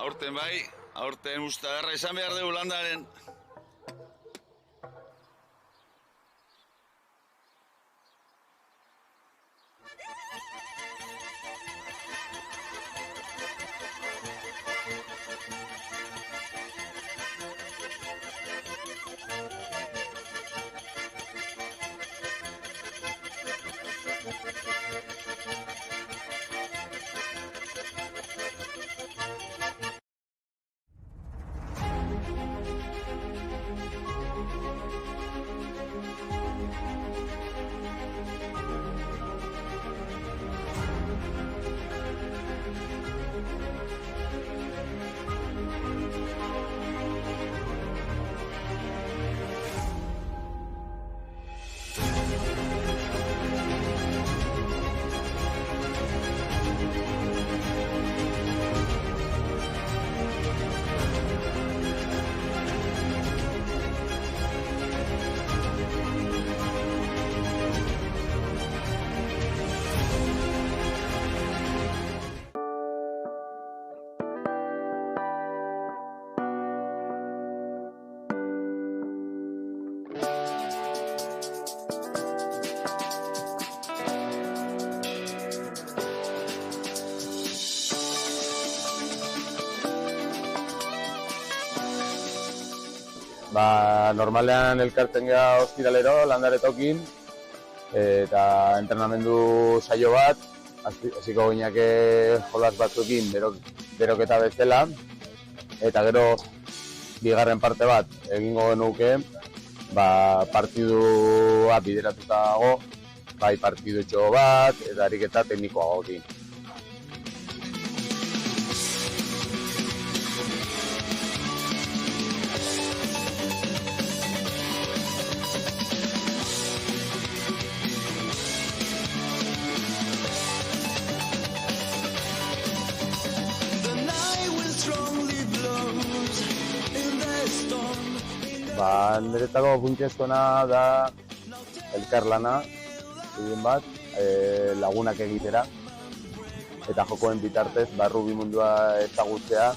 aurten bai, aurten ustagarra izan behar dugu landaren. Normalean elkartzen gara ostiralero landaretokin eta entrenamendu saio bat, hasiko gineake jolas batzuekin beroketa bezala eta gero bigarren parte bat egingo genuke partidua bideratuta dago, bai partidutxo bat eta ariketa teknikoagokin. Niretako funtsezkoena da elkarlana, egin bat, lagunak egitera eta jokoen bitartez barru mundua ezagutzea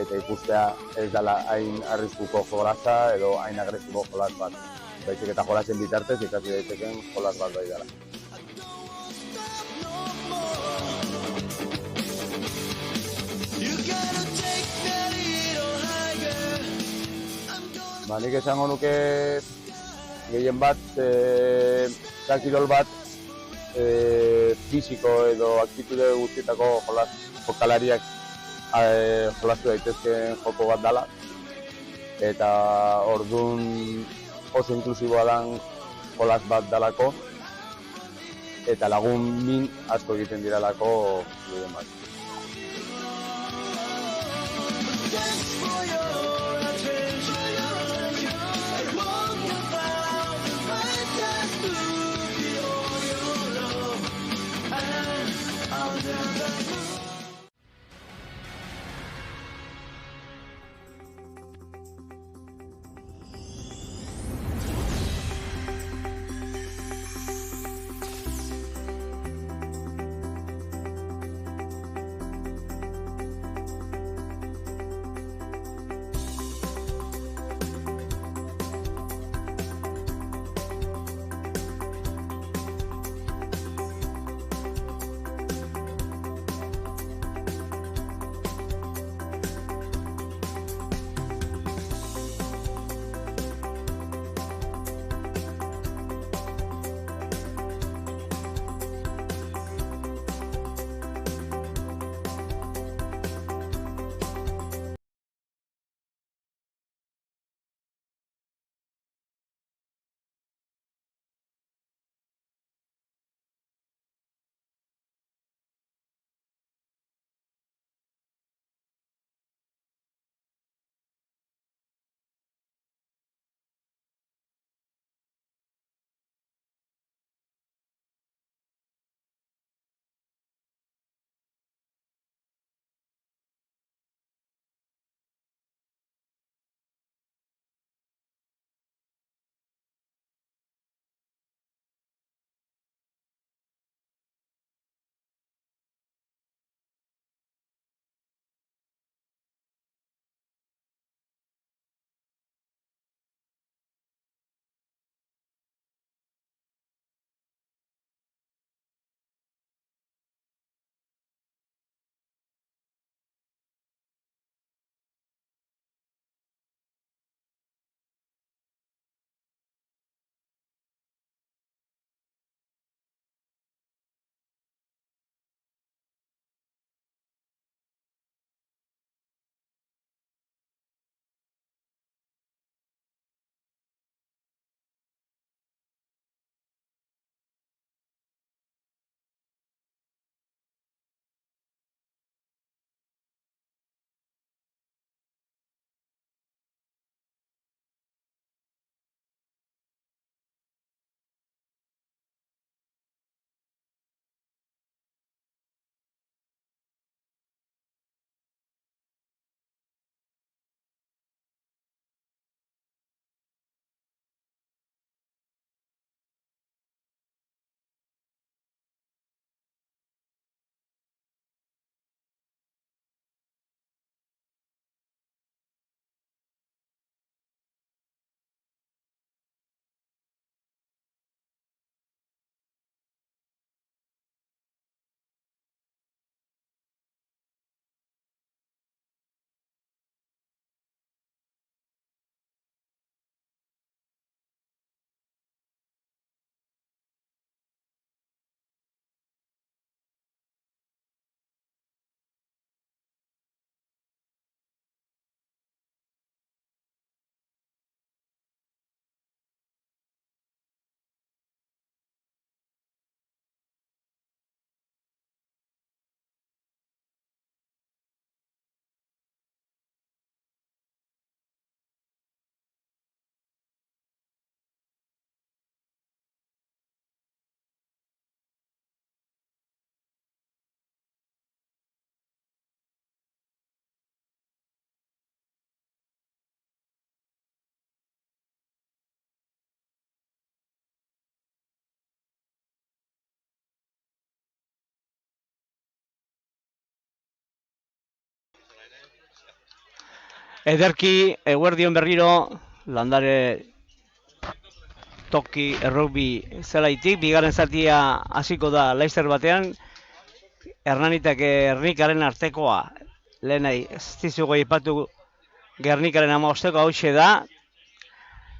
eta ikustea ez dela hain arriskuko jolasa edo hain agresibo jolas bat. Baizik eta jolasen bitartez ikasi daiteken jolas bat bai dela. Nik esango nuke gehien bat, kirol bat fisiko edo aktitude guztietako jokalariak jolastu daitezkeen joko bat dela. Eta ordun oso inklusiboa den jolas bat dalako eta lagun min asko egiten direlako gehien bat. Ederki, eguerdion berriro, landare toki errugbi zelaitik, bigarren zatia hasiko da Leicester batean, Hernanitak Gernikaren artekoa, lehenai, ez dizugu aipatu Gernikaren 15 hauxe da,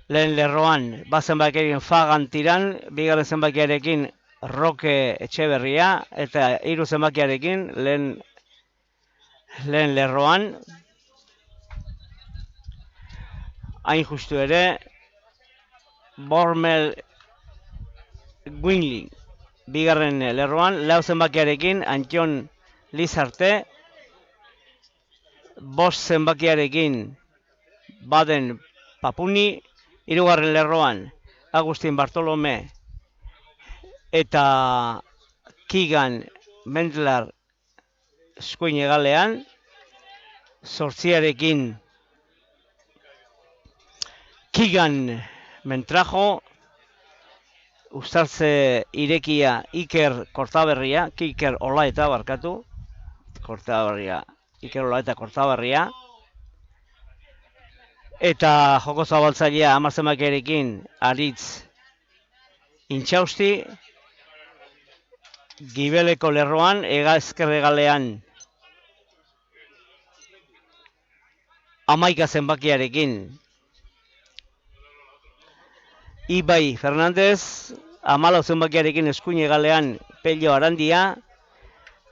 lehen lerroan, bat zenbakiarekin Fagan tiran, bigarren zenbakiarekin Roke Etxeberria, eta hiru zenbakiarekin lehen lerroan, hain justu ere, Bormel Gwinling, bigarren lerroan, lau zenbakiarekin Antion Lizarte, bost zenbakiarekin Baden Papuni, hirugarren lerroan Agustin Bartolome eta Keegan Mendler eskuin hegalean, zortziarekin Keegan Mentrajo, Uztartze irekia Iker Kortaberria, Iker Olaeta barkatu, Iker Olaeta Kortaberria, eta joko zabaltzailea 10 zenbakiarekin Aritz Intxausti, Gibeleko lerroan, ezker hegalean 11 zenbakiarekin Ibai Fernandez, 14 zenbakiarekin eskuin hegalean Pello Arandia,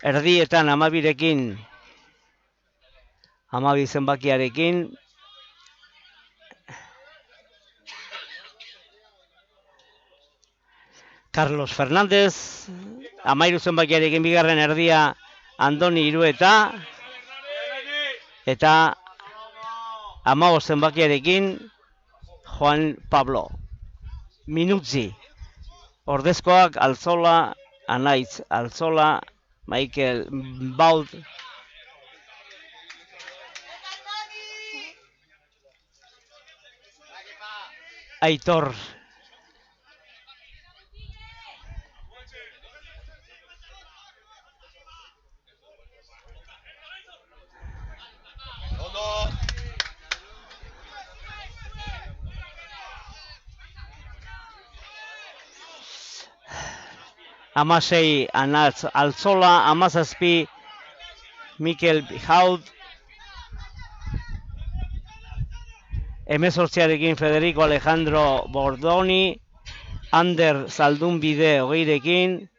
erdietan 12rekin 12 zenbakiarekin Carlos Fernández, 13 zenbakiarekin bigarren erdia Andoni Irueta, eta 15 zenbakiarekin Juan Pablo Minutzi. Ordezkoak Altzola, Anaitz Altzola, Michael Baud, Aitor Amasei Anatz Altzola, 17 Mikel Bihaud, 18rekin Federico Alejandro Bordoni, Ander Zaldunbide 20rekin,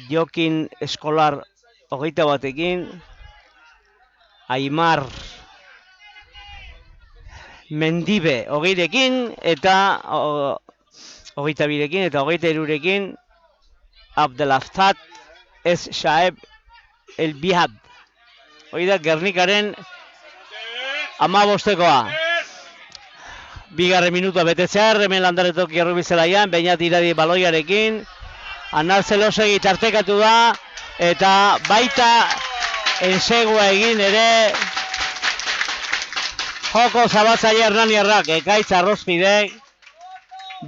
Jokin Eskolar 21ekin, Aimar Mendibe 20rekin, eta 22rekin eta 23rekin, Abdelaftat Ez Shaeb El Bihad. Hoi da Gernikaren 15koa. Bigarren minutua betetzear, hemen landaretoki errubi zelaian, Beñat Iradi baloiarekin, Anar Zelosegi tartekatu da, eta baita ensegua egin ere, joko zabatzaile Hernaniarrak, Ekaitz Arrozpidek,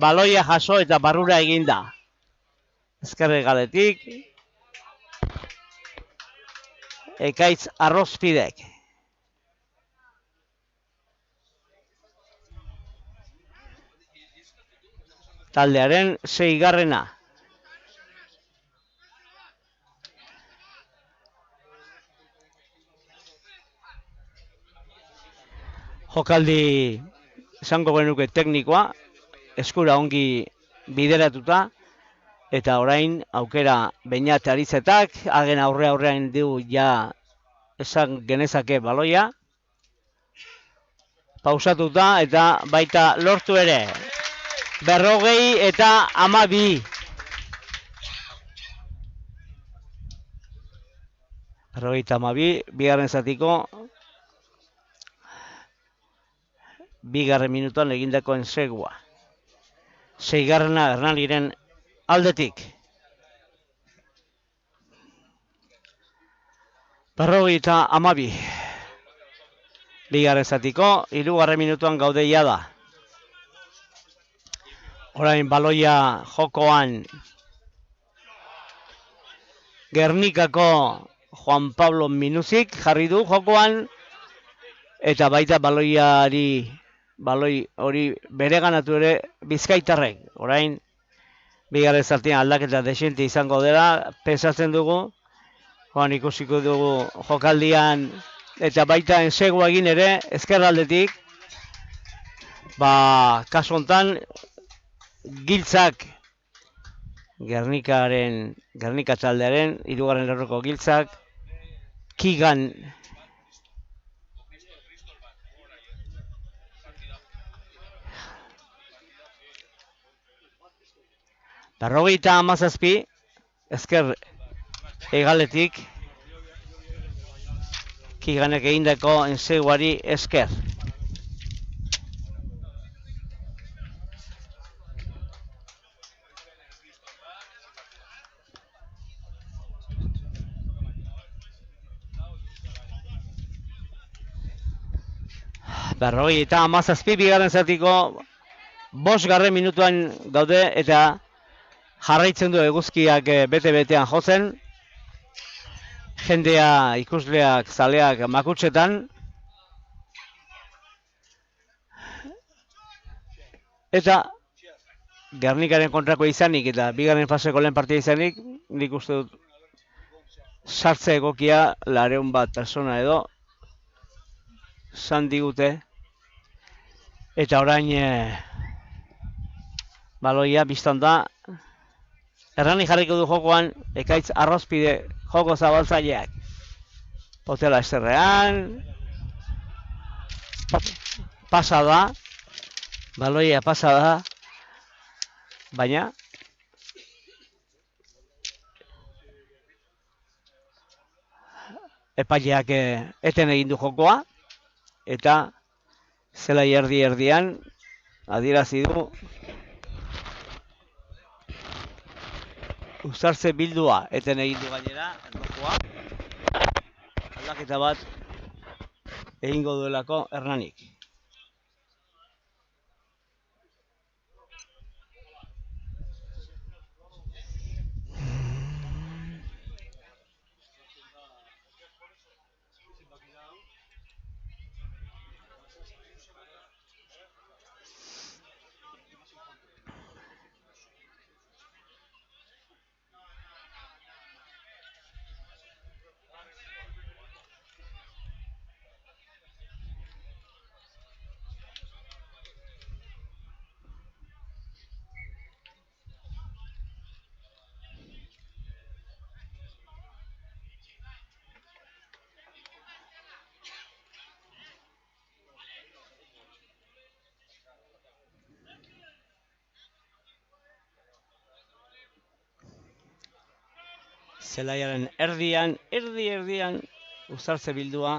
baloia jaso eta barrura eginda. Ezkerre galetik, Ekaitz Arrozpidek. Taldearen 6. Jokaldi esango genuke teknikoa, eskura ongi bideratuta, eta orain aukera Beñat Aritzetak, hagen aurrean du ja esan genezake baloia. Pausatuta eta baita lortu ere. 40 eta 12. 40 eta 12, bigarren zatiko, bigarren minutuan egindako ensegua. 6. Hernaniren aldetik. 40 eta 12. Bigarren zatiko, 3. minutuan gaudeia da. Orain baloia jokoan Gernikako Juan Pablo Minuzik jarri du jokoan, eta baita baloi hori bereganatu ere Bizkaitarrek. Orain, bigarren zatian aldaketa desente izango dela, pensatzen dugu, joan ikusiko dugu jokaldian, eta baita ensegua egin ere, ezkerraldetik, kasu hontan, Giltzak, Gernika taldearen, 3. lerroko Giltzak, Kigan, Berrogeita 17, ezker hegaletik, Kiganek egindako enseguari esker. Berrogeita 17, bigarren zatiko 5. minutuan gaude eta jarraitzen du eguzkiak bete-betean jotzen. Jendea, ikusleak, zaleak makutsetan. Eta Gernikaren kontrako izanik eta bigarren faseko lehen partida izanik, nik uste dut sartze egokia 200 persona edo zan digute. Eta orain baloia biztan da. Hernani jarriko du jokoan Ekaitz Arrozpide joko zabaltzaileak. Potela esterrean. Pasa da. Baloia pasa da. Baina epaileak eten egin du jokoa. Eta zelai erdian adierazi du Uzartze bildua eten egin du gainera erlojoa. Aldaketa bat egingo duelako Hernanik. Zelaiaren erdian Uzartze bildua.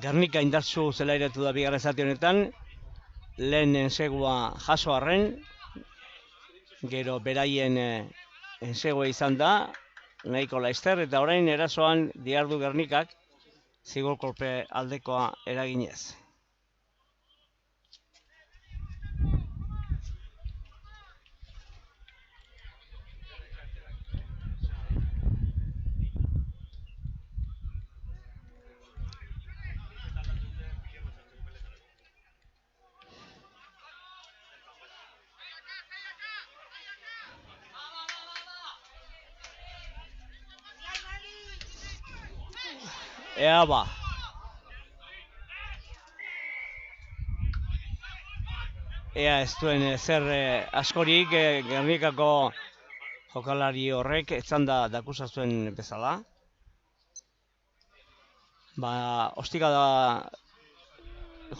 Gernika indartsu zelairatu da bigarren zati honetan. Lehen ensegua jaso arren. Gero beraien ensegua izan da. Nahiko laizter eta orain erasoan diardu Gernikak zigor kolpe aldekoa eraginez. Ea ba. Ea ez duen zer askorik Gernikako jokalari horrek etzan da dakusazuen bezala. Ostika da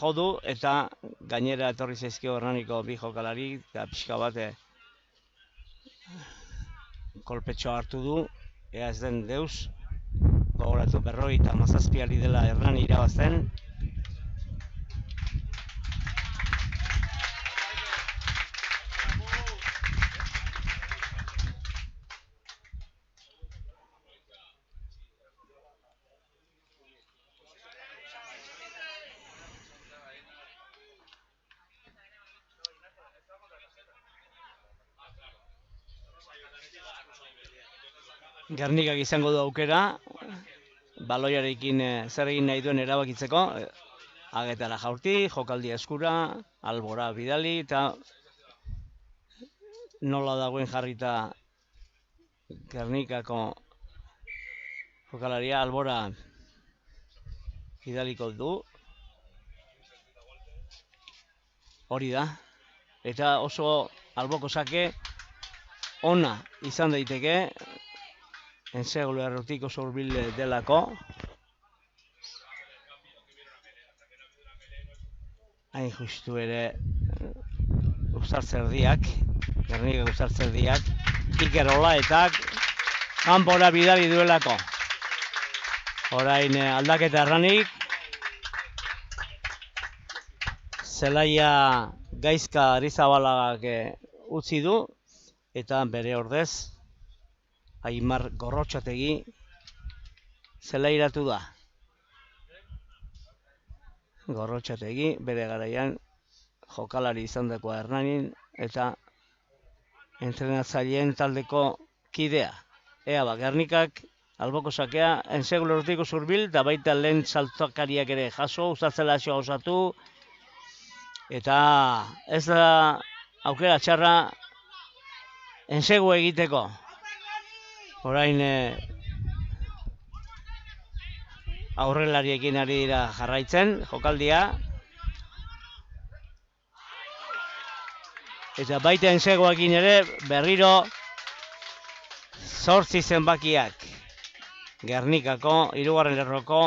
jodu eta gainera etorri zaizkio Hernaniko bi jokalari eta pixka bat kolpetxoa hartu du. Ea ez den deus. Gogoratu 57 ari dela Hernani irabazten. Gernikak izango du aukera, baloiarekin zer egin nahi duen erabakitzeko, agetara jaurti, jokaldia eskura, albora bidali, eta nola dagoen jarrita Gernikako jokalaria albora bidaliko du. Hori da, eta oso alboko sake ona izan daiteke, ensegulu errotik oso hurbil delako. Hain justu ere Uzartzerdiak, Gernikak Uzartzerdiak, Iker Olaetak kanpora bidali duelako. Orain aldaketa erranik, zelaia Gaizka Arizabalagak utzi du, eta bere ordez Aimar Gorrotxategi zelairatu da. Gorrotxategi bere garaian jokalari izandakoa Hernanin eta entrenatzaileen taldeko kidea. Ea Gernikak alboko sakea ensegulu errotiko zurbil, eta baita lehen saltzakariak ere jaso, Uzartzelazioa osatu, eta ez da aukera txarra ensegu egiteko. Orain aurrelariekin ari dira jarraitzen jokaldia. Eta baita ensegoekin ere berriro 8 zenbakiak. Gernikako, 3. lerroko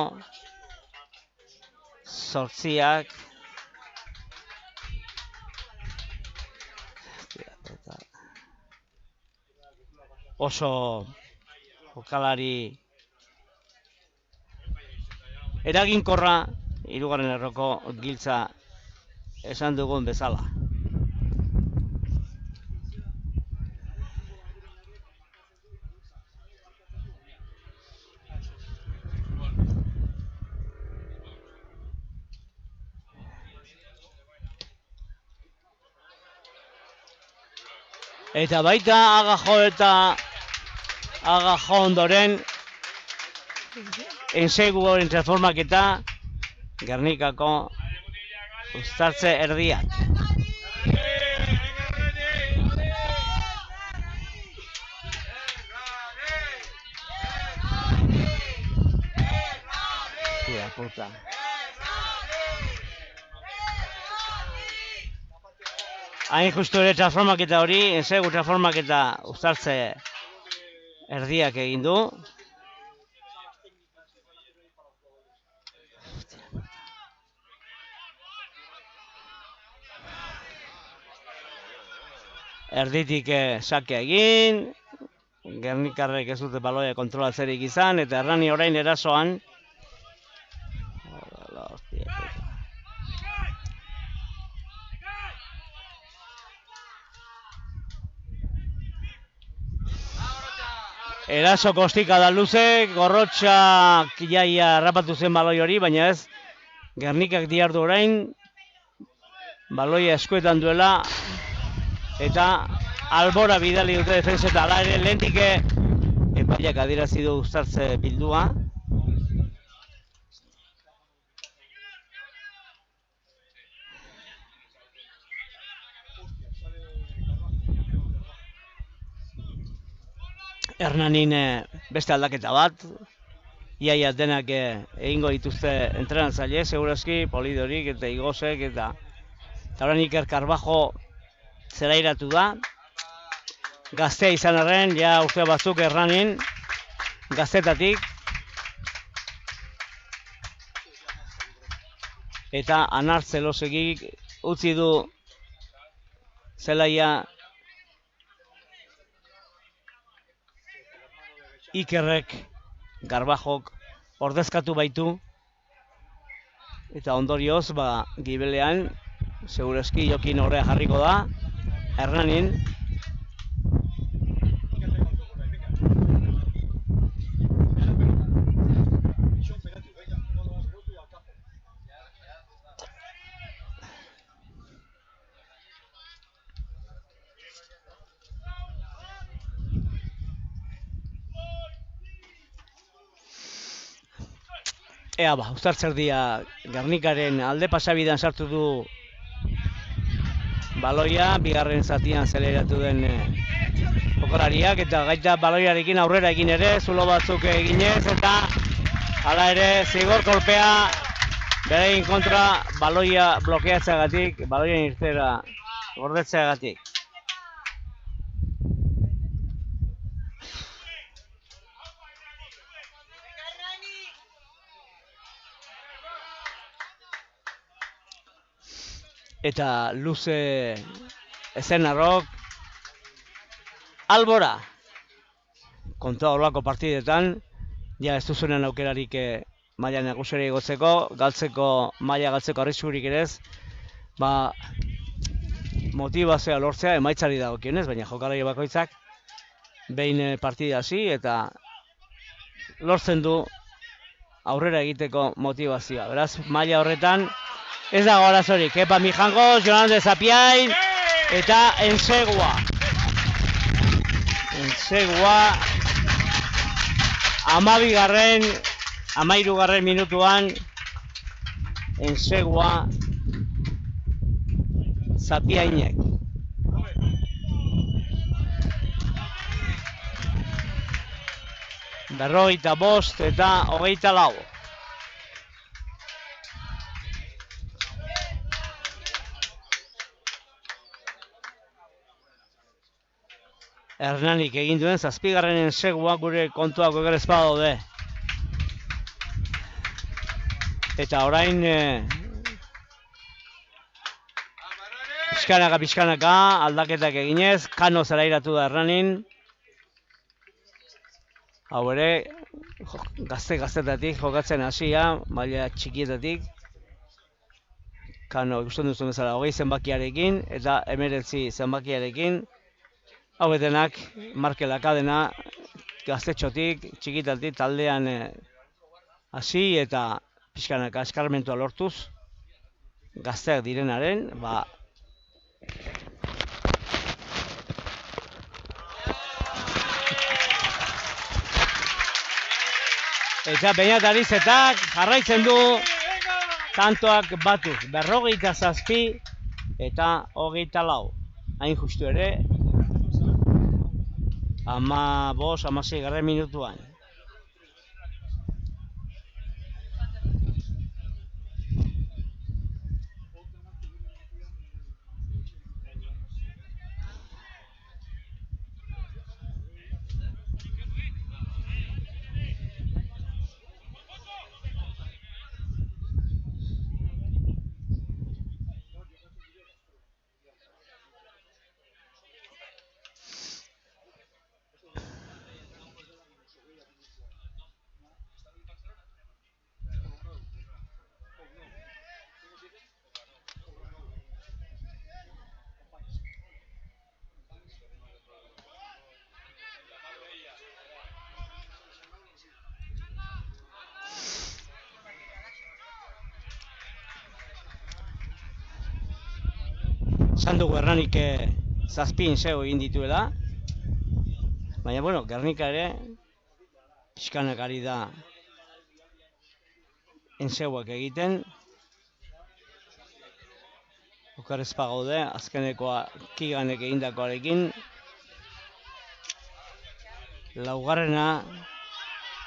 8ak. Oso jokalari eraginkorra, 3. lerroko giltza esan dugun bezala. Eta baita Agajo ondoren enseguaren transformaketa Gernikako Uztartze erdiak. Puta. Hain justu ere transformaketa hori, ensegu transformaketa Uztartze erdiak egin du. Erditik sakea egin, Gernikarrek ez dute baloia kontrolatzerik izan, eta Hernani orain erasoan. Eraso kostika da luze, Gorrotxak jaia harrapatu zen baloi hori, baina ez, Gernikak diardu orain, baloia eskuetan duela, eta albora bidali dute defensa eta ala ere lehentik epaiak adierazi du Uztartze bildua. Hernanin beste aldaketa bat, iaia denak egingo dituzte entrenatzaile, segurazki, Polidorik eta Igosek, eta orain Iker Carbajo zelairatu da. Gaztea izan arren, ja urte batzuk Hernanin, gaztetatik. Eta Anar Zelosegik utzi du zelaia Ikerrek, Garbajok ordezkatu baitu, eta ondorioz, gibelean, segurazki Jokin horrea jarriko da, Hernanin. Ea ba, Uztartzerdia Gernikaren alde pasabidean sartu du baloia, bigarren zatian zeleratu den jokalariak, eta gaita baloiarekin aurrera egin ere, zulo batzuk eginez, eta hala ere zigor kolpea beregin kontra baloia blokeatzeagatik, baloien irtera gordetzeagatik. Eta luze ezenarrok Albora kontua horlako partidetan ja ez duzunen aukerarik maila nagusera igotzeko, maila galtzeko arriskurik ere ez, ba motivazioa lortzea emaitzari dagokionez, baina jokalari bakoitzak behin partida hasi eta lortzen du aurrera egiteko motivazioa. Beraz, maila horretan ez dago arazorik. Kepa Mijangos, Jonan de Zapiain eta Ensegua. Ensegua 13. minutuan Ensegua Zapiainek. Berrogeita bost eta 24. Hernanik egin duen 7. Ensegua gure kontuak oker ez badaude. Eta orain pixkanaka aldaketak eginez, Kano zelairatu da Hernanin. Hau ere, gaztetatik jokatzen hasia, maila txikietatik. Kano ikusten duzu bezala 20 zenbakiarekin eta 19 zenbakiarekin. Hau denak Markel Akadena gaztetxotik, txikitatik taldean hasi eta pixkanaka eskarmentua lortuz gazteak direnaren, ba eta Beñat Arizetak jarraitzen du tantoak batuz, 47 eta 24. Hain justu ere 15-16 minutuan. Esan dugu Hernanik 7 Ensegu egin dituela, baina bueno, Gernika ere pixkanak ari da Enseguak egiten. Oker ez bagaude, azkenekoa Kiganek egindakoarekin. Laugarrena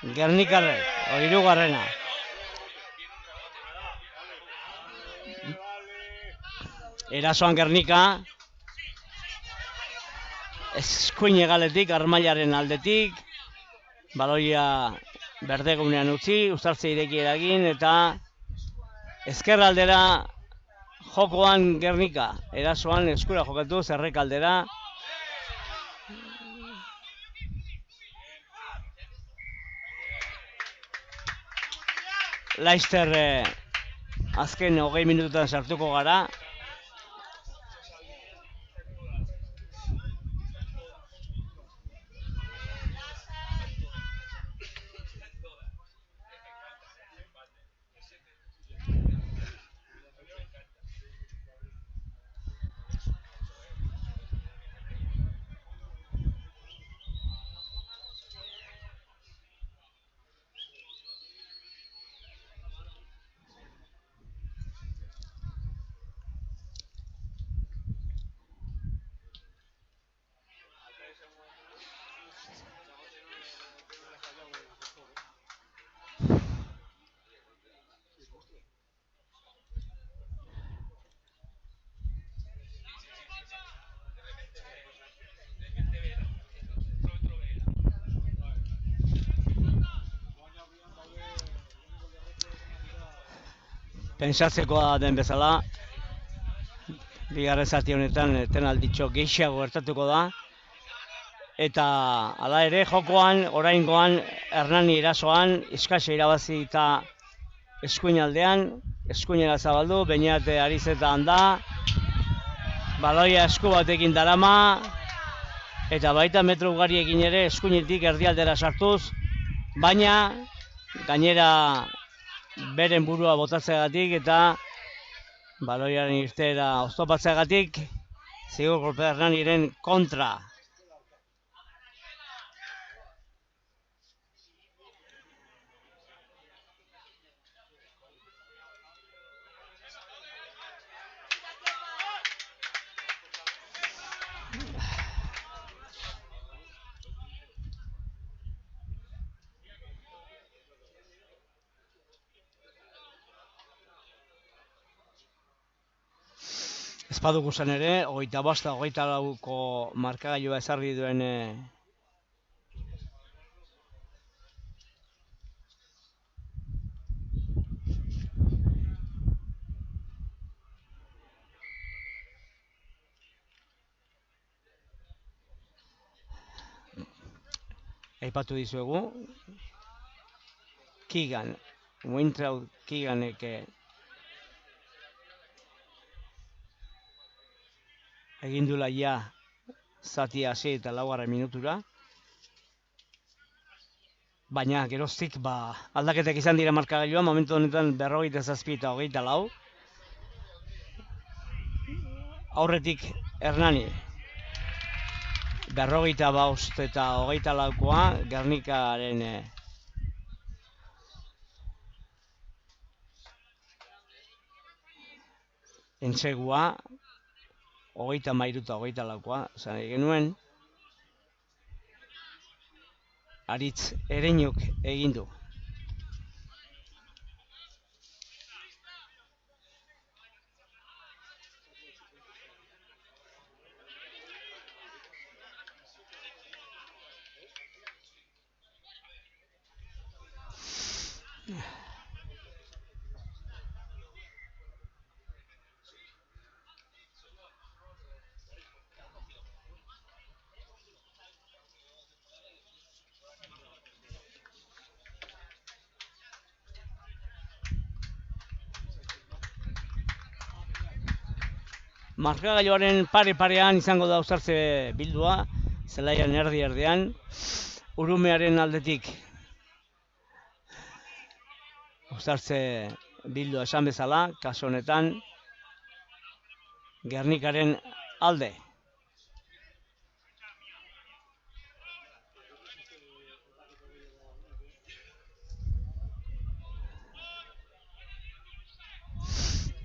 Gernikarrek, 3. Erasoan Gernika, eskuin hegaletik, Armailaren aldetik, baloia berdegunean utzi, Uztartze ireki eragin, eta ezkerraldera jokoan Gernika, erasoan eskura jokatu, zerrekaldera. Laster azken 20 minututan sartuko gara. Pensatzekoa den bezala, bigarren zati honetan etenalditxo gehiago gertatuko da. Eta hala ere jokoan, oraingoan Hernani erasoan, eskase irabazi eta eskuin aldean, eskuinera zabaldu, Beñate Arizetan da, baloia esku batekin darama, eta baita metro ugariekin ere eskuinetik erdialdera sartuz, baina gainera beren burua botatzeagatik eta baloiaren irteera oztopatzeagatik, Zigor kolpe Hernaniren kontra. Ez badugu zen ere, 25-24ko markagailua ezarri duen aipatu dizuegu Keegan, Weintraub Keeganek egin duela ja zatia hasi eta 4. minutura. Baina geroztik aldaketak izan dira markagailua, momentu honetan 47 eta 24. Aurretik Hernani 45 eta 24koa Gernikaren entsegua 33 eta 24koa, esan genuen, Aritz Ereinuk egin du. Markagailuaren pare-parean izango da uztartze bildua, zelaian erdi-erdian, Urumearen aldetik uztartze bildua esan bezala, kasu honetan Gernikaren alde.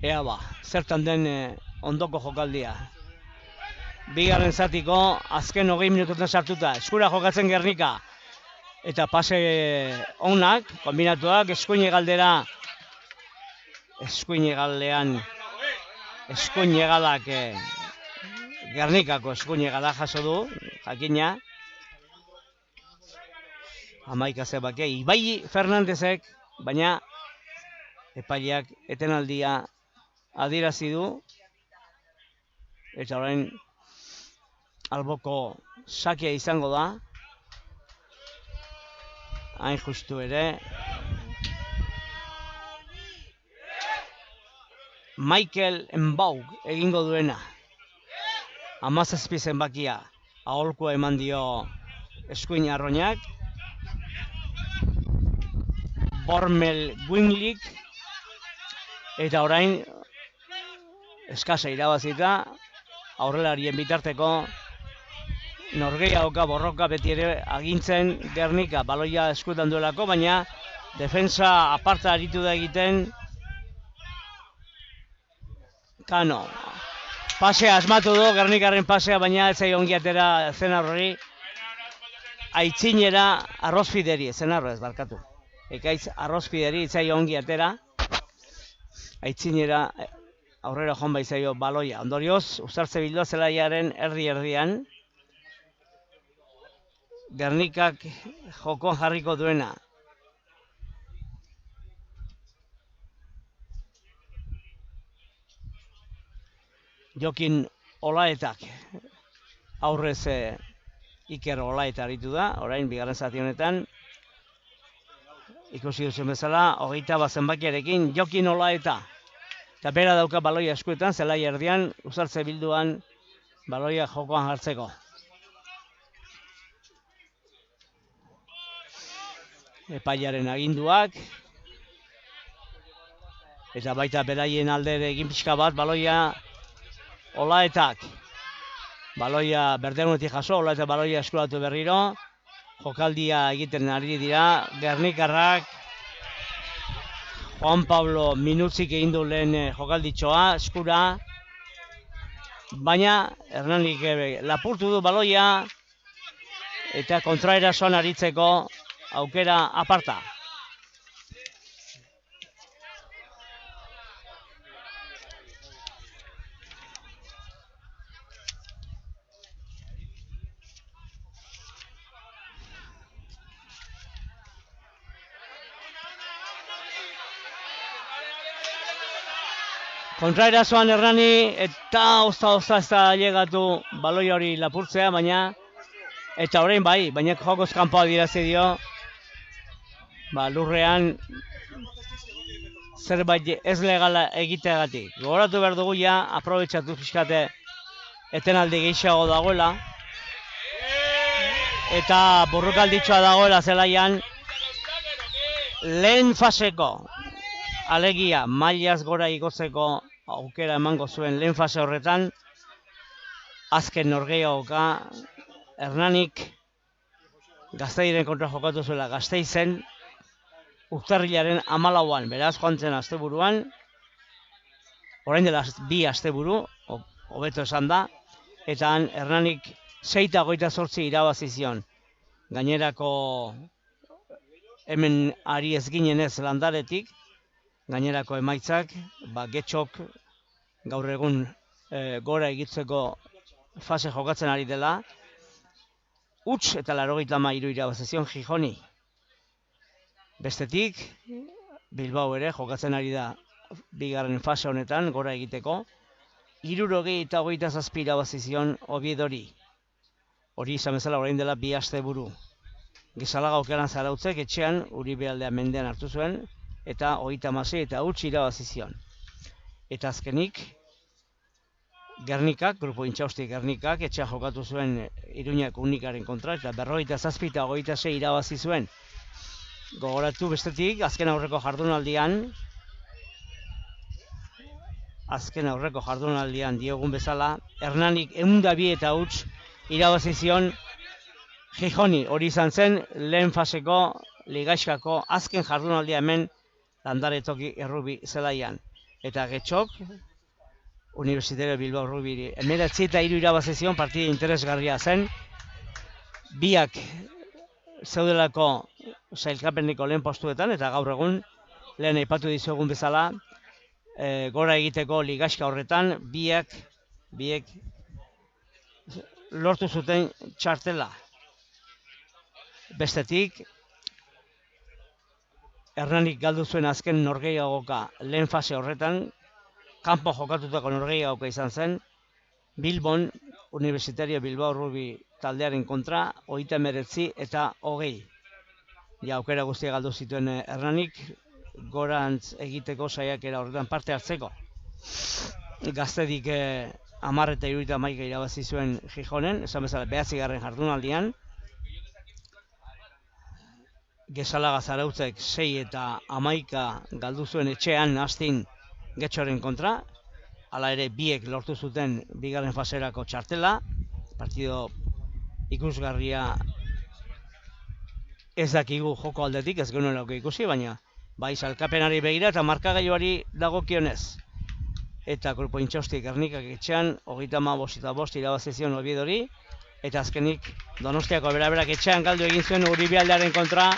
Ea zertan den ondoko jokaldia. Bigarren zatiko azken 20 minututan sartuta, eskura jokatzen Gernika. Eta pase onak, kombinatuak, eskuinegaldera, eskuinegaldean, eskuinegalak Gernikako eskuinegala jaso du, jakina. Hamaika zebakia, Ibai Fernandezek, baina epaileak etenaldia adierazi du. Eta orain alboko sakia izango da. Hain justu ere. Michael Mbaug egingo duena. 17 zenbakia aholkua eman dio eskuin arroinak. Bormel Winglik. Eta orain eskasa irabazita. Aurrelarien bitarteko norgehiagoka borroka beti ere agintzen Gernika baloia eskuetan duelako, baina defensa aparta aritu da egiten Kano. Pasea asmatu du Gernikaren pasea, baina ez zaio ongi atera Zenarrori. Aitzinera Arrozpideri, Zenarro ez barkatu. Ekaitz Arrozpideri ez zaio ongi atera. Aitzinera aurrera joan baizaio baloia. Ondorioz, uztartze bildua zelaiaren erdi-erdian. Gernikak jokon jarriko duena. Jokin Olaetak aurrez Iker Olaeta aritu da, orain bigarren zati honetan. Ikusi duzen bezala, 21 zenbakiarekin Jokin Olaeta. Eta bera dauka baloia eskuetan, zelai erdian, uzartze bilduan baloia jokoan jartzeko. Epaiaren aginduak. Eta baita beraien alde egin pixka bat, baloia Olaetak. Baloia berdegunetik jaso, Olaetak baloia eskuratu berriro. Jokaldia egiten ari dira, Gernikarrak. Juan Pablo minutzik egin du lehen jokalditxoa, eskura. Baina Hernanik lapurtu du baloia eta kontraerasoan aritzeko aukera aparta. Kontraerasoan Hernani eta ozta ez da llegatu baloi hori lapurtzea, eta orain bai, baina jokoz kanpoa dirazi dio. Lurrean zerbait ez legala egiteagatik. Gogoratu behar dugu ja, aprobetxatu fiskate etenaldi gehiago dagoela. Eta burrukalditxoa dagoela zelaian. Lehen faseko, alegia mailaz gora igotzeko aukera emango zuen lehen fase horretan, azken norgehiagoka Hernanik Gazteiren kontra jokatu zuela Gasteizen urtarrilaren 14an, beraz joan zen asteburuan, orain dela 2 asteburu, hobeto esan da, eta Hernanik 6-28 irabazi zion. Gainerako hemen ari ez ginenez Landaretik, gainerako emaitzak, Getxok gaur egun gora egitzeko fase jokatzen ari dela, huts eta 83 irabazi zion Gijoni. Bestetik, Bilbao ere jokatzen ari da bigarren fase honetan gora egiteko, 67 irabazi zion Oviedori. Hori izan bezala orain dela 2 asteburu. Gezalaga okeran Zarautzek etxean Uribe aldea mendean hartu zuen, eta 36 eta huts irabazi zion. Eta azkenik, Gernikak, Grupo Intxausti Gernikak, etxean jokatu zuen Iruñak Unikaren kontra, eta 47 eta 26 irabazi zuen. Gogoratu bestetik, azken aurreko jardunaldian diogun bezala, Hernanik 102 eta huts irabazi zion Gijoni. Hori izan zen lehen faseko Ligaxkako azken jardunaldia hemen Landaretoki errubi zelaian. Eta Getxok, Universitario Bilbao Rubiri, 19 eta 3 irabazi zion, partida interesgarria zen. Biak zeudelako sailkapeneko lehen postuetan, eta gaur egun, lehen aipatu dizuegun bezala, gora egiteko Ligaxka horretan, biek lortu zuten txartela. Bestetik, Hernanik galdu zuen azken norgehiagoka lehen fase horretan, kanpo jokatutako norgehiagoka izan zen, Bilbon, Universitario Bilbao Rubi taldearen kontra, 39 eta 20. Ja, aukera guztia galdu zituen Hernanik, gorantz egiteko saiakera horretan parte hartzeko. Gaztedik 10 eta 71 irabazi zuen Gijonen, esan bezala 9. jardunaldian. Gezalaga Zarautzek 6 eta 11 galdu zuen etxean Astin Getxoren kontra. Hala ere biek lortu zuten bigarren faserako txartela. Partido ikusgarria ez dakigu joko aldetik, ez genuen ikusi, baina bai sailkapenari begira eta markagailuari dagokionez. Eta Grupo Intxausti Gernikak etxean 35 eta 5 irabazi zion Oviedori, eta azkenik Donostiako beraberak etxean galdu egin zuen Uribe aldearen kontra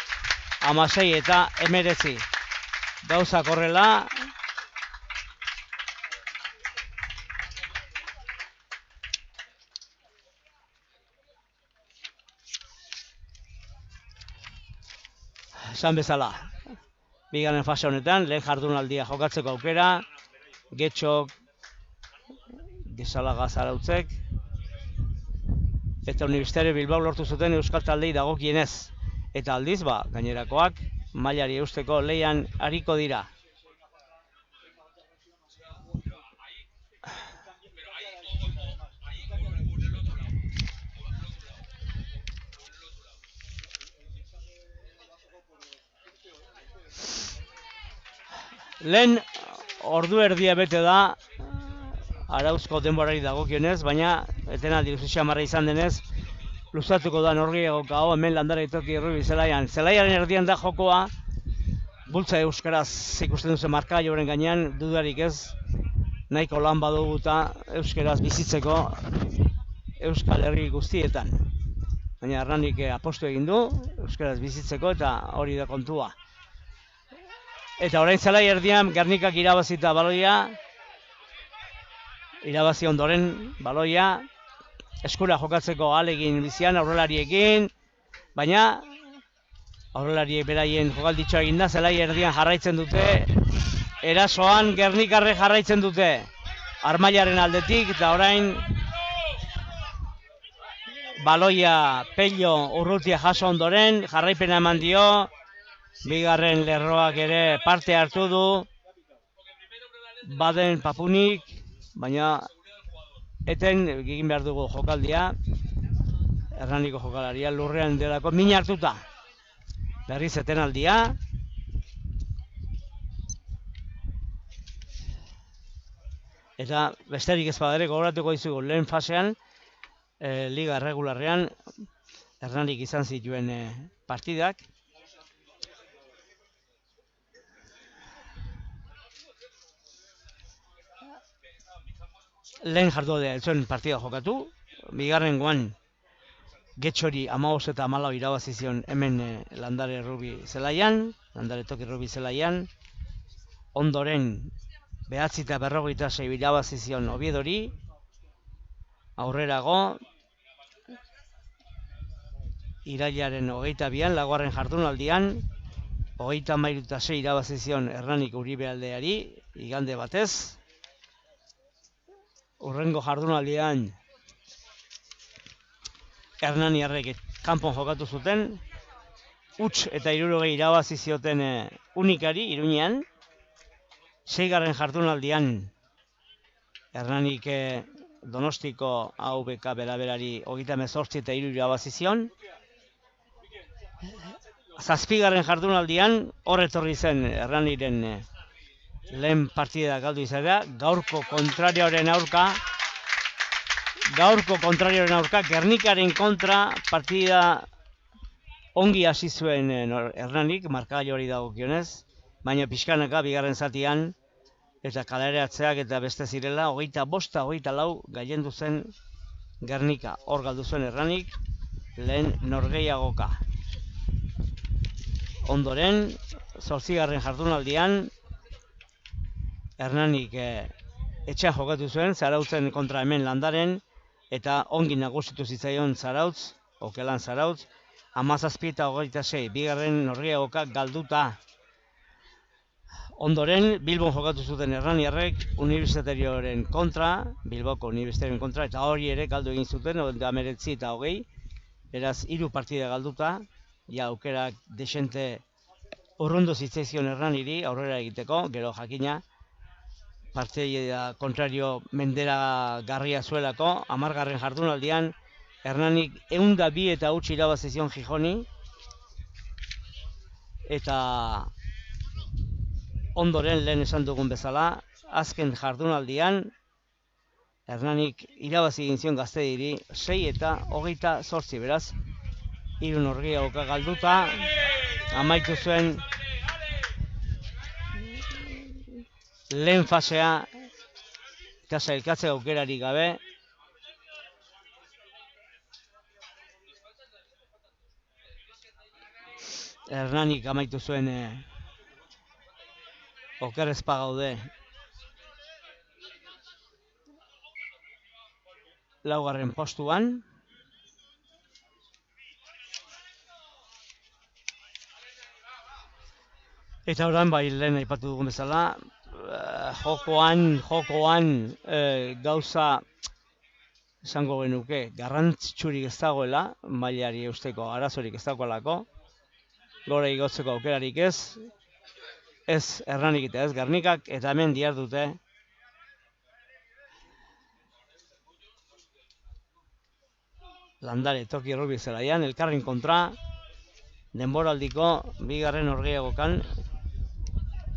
16 eta 19. Gauzak horrela, esan bezala, bigarren fase honetan, lehen jardunaldia jokatzeko aukera, Getxok Gizalaga Zarautzek, eta Universitario Bilbao lortu zuten euskal taldei dagokienez. Eta aldiz, gainerakoak mailari eusteko lehian ariko dira. Lehen ordu erdia bete da Arauzko denborari dagokionez, baina etenaldi luze izan denez, luzatuko da norgehiagoka hau hemen Landare Toki Errubi zelaian. Zelaiaren erdian da jokoa, bultza euskaraz ikusten duzen markagailuaren gainean, dudarik ez, nahiko lan badugu eta euskaraz bizitzeko Euskal Herri guztietan. Baina Hernanik apostu egin du, euskaraz bizitzeko eta hori da kontua. Eta orain zelai erdian Gernikak irabazita baloia, irabazi ondoren baloia, eskura jokatzeko ahalegin bizian aurrelariekin, baina aurrelariek beraien jokalditxoa egin da, zelai erdian jarraitzen dute, erasoan Gernikarrek jarraitzen dute, Armailaren aldetik, eta orain baloia Pello Urrutia jaso ondoren, jarraipena eman dio, bigarren lerroak ere parte hartu du, Baden Papunik, baina eten egin behar dugu jokaldia, Hernaniko jokalaria lurrean delako min hartuta. Berriz etenaldia. Eta besterik ez badere gogoratuko dizugu lehen fasean, liga erregularrean, Hernanik izan zituen partidak. Lehen jardualdea zuen partida jokatu, bigarrengoan Getxori 15 eta 14 irabazi zion hemen Landare Toki Errubi zelaian, ondoren 9 eta 56 irabazi zion Oviedori, aurrerago irailaren 22an, laugarren jardunaldian, 33 irabazi zion Hernanik Uribe aldeari, igande batez. Hurrengo jardunaldian Hernaniarrek kanpon jokatu zuten, huts eta 60 irabazi zioten Unikari Iruñean. 6. jardunaldian Hernanik Donostiko AVK beraberari 38 eta 3 irabazi zion. 7. jardunaldian hor etorri zen Hernaniren lehen partida galdu izatea, gaurko kontrarioaren aurka, Gernikaren kontra partida ongi hasi zuen Hernanik, markagailu hori dagokionez, baina pixkanaka bigarren zatian eta kaleratzeak eta beste zirela 25-24 gailendu zen Gernika. Hor galdu zuen Hernanik, lehen norgehiagoka. Ondoren, 8. jardunaldian, Hernanik etxean jokatu zuen, Zarautzen kontra hemen Landaren, eta ongi nagusitu zitzaion Zarautz, Okelan Zarautz, 17 eta 26, bigarren norgehiagoka galduta. Ondoren, Bilbon jokatu zuten Hernaniarrek Universitarioren kontra, Bilboko Universitarioren kontra, eta hori ere galdu egin zuten, 19 eta 20, beraz 3 partida galduta, ja aukerak desente urrundu zitzaizion Hernaniri aurrera egiteko, gero jakina, partida kontrario mendera garria zuelako, 10. jardunaldian, Hernanik 102 eta huts irabazi zion Gijoni, eta ondoren lehen esan dugun bezala, azken jardunaldian, Hernanik irabazi egin zion Gaztediri 6 eta 28, beraz, 3 norgehiagoka galduta, amaitu zuen lehen fasea eta sailkatze aukerarik gabe. Hernanik amaitu zuen oker ezpa gaude 4. postuan. Eta orain bai lehen aipatu dugun bezala, jokoan gauza esango genuke, garrantzitsurik ez dagoela, mailari eusteko arazorik ez dagoelako, gora igotzeko aukerarik ez Hernanik eta ez Gernikak, eta hemen diar dute. Landare toki errubi zelaian, elkarren kontra, denboraldiko bigarren orgiagokan,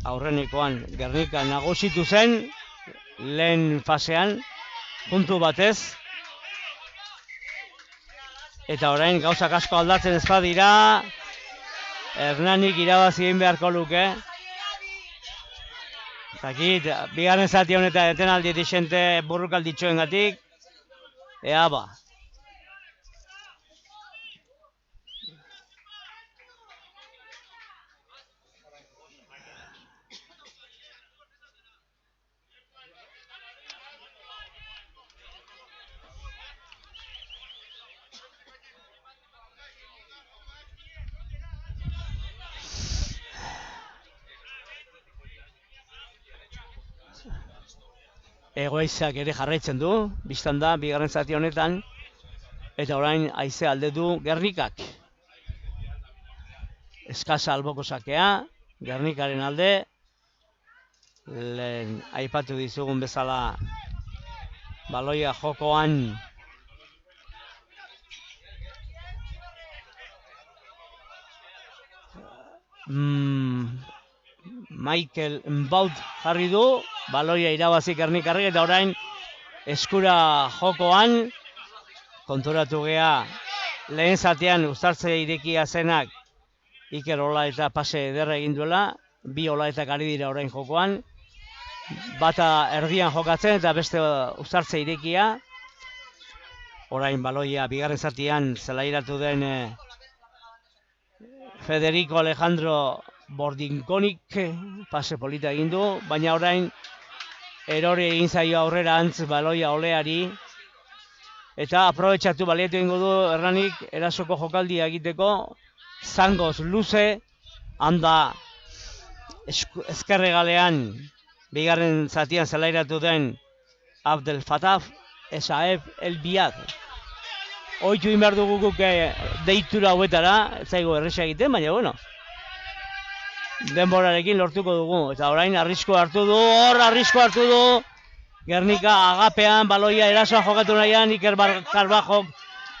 aurrenekoan Gernika nagusitu zen, lehen fasean, puntu batez, eta orain gauzak asko aldatzen ez badira, Hernanik irabazi egin beharko luke. Zakit, bigarren zati honetan etenaldi dixente burrukalditxoengatik, ea ba. Egoizak ere jarraitzen du, biztan da, bigarren zati honetan, eta orain haize alde du Gernikak. Eskasa alboko sakea, Gernikaren alde, lehen aipatu dizugun bezala baloia jokoan Michael Mbaut jarri du, baloia irabazi Gernikarrek eta orain eskura jokoan konturatu gea lehen zatean uztartze irekia zenak Iker Ola eta pase ederra egin duela, bi Ola eta ari dira orain jokoan, bata erdian jokatzen eta beste uztartze irekia, orain baloia bigarren zatean zelairatu den Federico Alejandro Bordinkonik pase polita egin du, baina orain erori egin zaio aurrera antz baloia oleari, eta aprobetxatu balietu egingo du Hernanik erasoko jokaldia egiteko, zangoz luze, handa ezkerregalean bigarren zatian zelairatu den Abdel Fatah Esaef El Biad. Oitu inbar dugu guk deitura hauetara, ez zaigu erresa egiten, baina bueno, denborarekin lortuko dugu, eta orain arrisko hartu du, Gernika agapean, baloia erasoa jokatu nahian, Iker Karbajok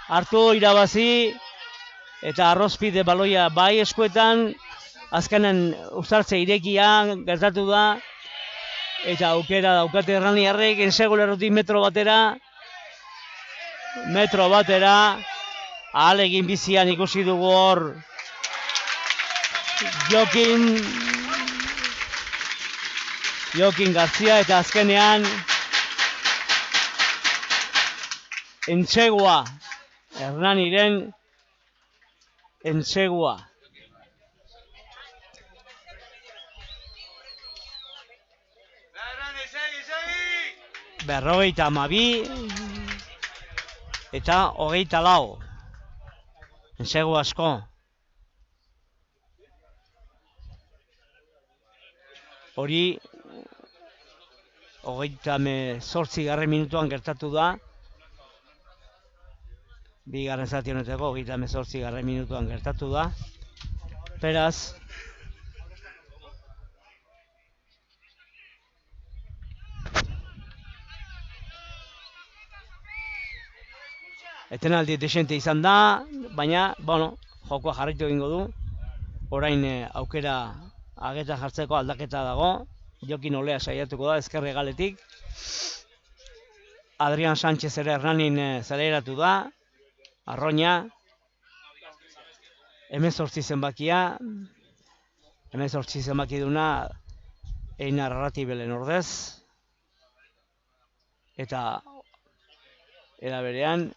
hartu irabazi, eta arrozpide baloia bai eskuetan, azkenen uztartze irekian gertatu da, eta aukera daukate Herraniarrek, ensegulerotik metro batera, ahalegin bizian ikusi dugu hor, Jokin Garzia eta azkenean Entsegua, Hernaniren Entsegua. Berrogeita hamabi eta 24. Entsegu asko. Hori 28. minutuan gertatu da. Bigarren zati honetako 28. minutuan gertatu da. Beraz, etenaldi desente izan da, baina, bueno, jokoa jarraitu egingo du. Orain aukera ageta jartzeko aldaketa dago. Jokin Olea saiatuko da ezkerre galetik. Adrian Sánchez ere Hernanin zeleratu da. Arroña. 18 zenbakia. 18 zenbaki duna Einar Arratibelen ordez. Eta era berean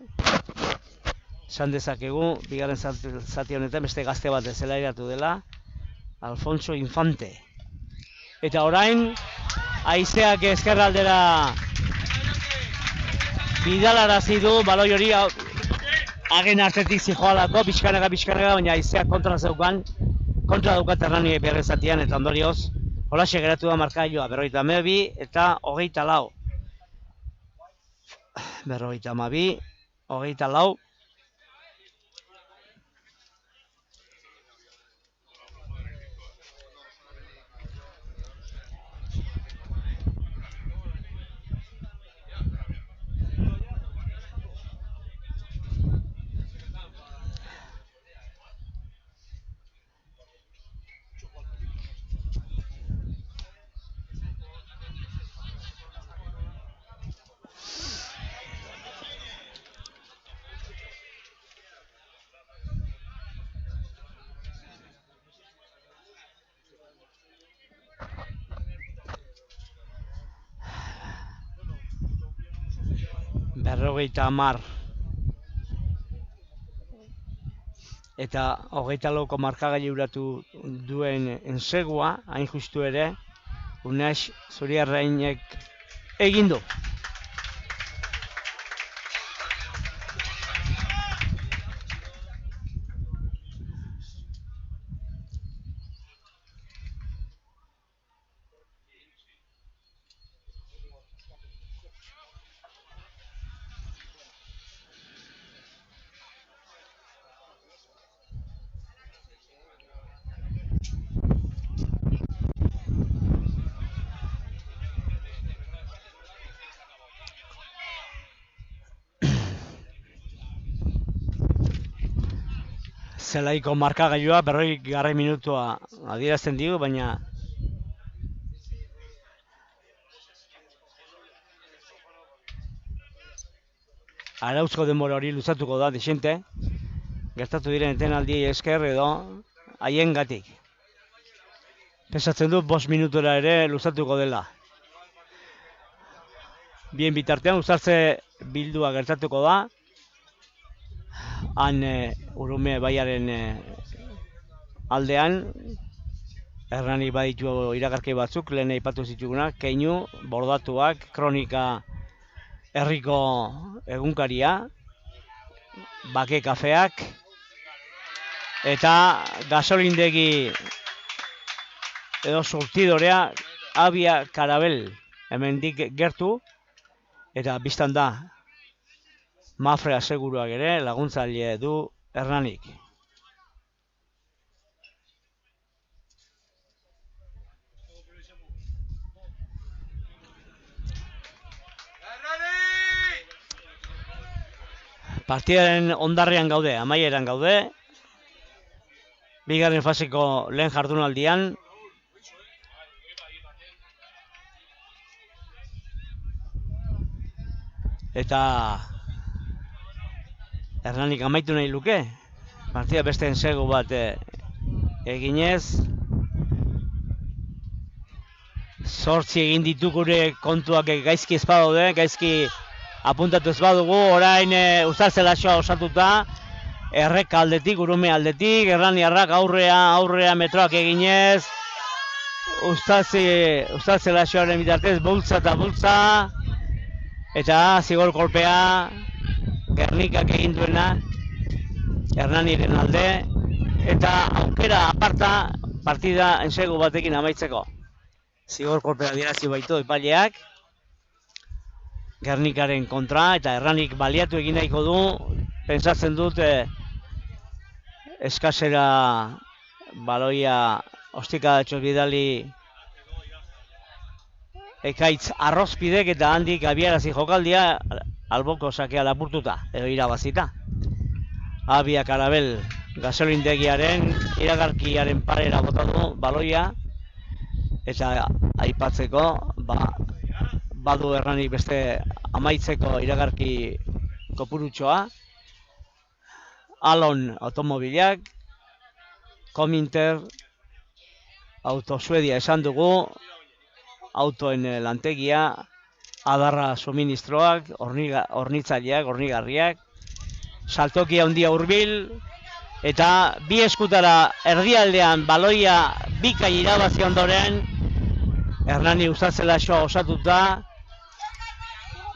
esan dezakegu bigarren zati honetan beste gazte bat zelairatu dela, Alfonso Infante. Eta orain haizeak ezkerraldera bidalarazi du baloi hori hagen artetik zijoalako, bizkanega, baina haizeak kontra zeukan, kontra daukat Hernani bigarren zatian, eta ondorioz Holaxe geratu da markagailua, 52 eta 24. 52, 24. Berrogeita hamar eta 24ko markagailu uratu duen ensegua, hain justu ere, Unax Zuriarrainek egin du. Zelaiko markagailua 40. minutua adierazten digu, baina arauzko denbora hori luzatuko da desente, gertatu diren etenaldiei esker edo haiengatik. Pensatzen dut 5 minutura ere luzatuko dela. Bien bitartean uzartze bildua gertatuko da. Han Urume baiaren aldean, Hernani baditu iragarki batzuk, lehen aipatu zitugunak, keinu, bordatuak, kronika herriko egunkaria, bake kafeak, eta gasolindegi edo surtidorea Abia Karabel hemendik gertu, eta biztan da Mafre aseguruak ere laguntzaile du Hernanik. Partidaren ondarrean gaude, amaieran gaude. Bigarren faseko lehen jardunaldian. Eta Hernanik amaitu nahi luke, partida beste ensegu bat eginez. 8 egin ditu gure kontuak gaizki ez badaude, gaizki apuntatu ez badugu, orain Uzartze Laxoa osatuta, Errek aldetik, Urume aldetik, Hernaniarrak aurrea metroak eginez, Uzartze Laxoaren bitartez, bultza eta bultza, eta zigor kolpea, Gernikak egin duena, Hernaniren alde, eta aukera aparta partida ensegu batekin amaitzeko. Zigor kolpea adierazi baitu epaileak, Gernikaren kontra, eta Hernanik baliatu egin nahiko du, pentsatzen dut eskasera baloia ostikadatxoz bidali ekaitz arrozpidek eta handik abiarazi jokaldia, alboko sakea lapurtuta, edo irabazita. Abia Karabel gasolindegiaren iragarkiaren parera bota du baloia, eta aipatzeko badu Hernanik beste amaitzeko iragarki kopurutxoa. Alon automobilak, Cominter, Autosuedia esan dugu, autoen lantegia, Adarra suministroak, hornitzaileak, hornigarriak, saltokia handia hurbil, eta bi eskutara erdialdean baloia bikai irabazi ondoren, Hernani Uzartze Laxoa osatuta,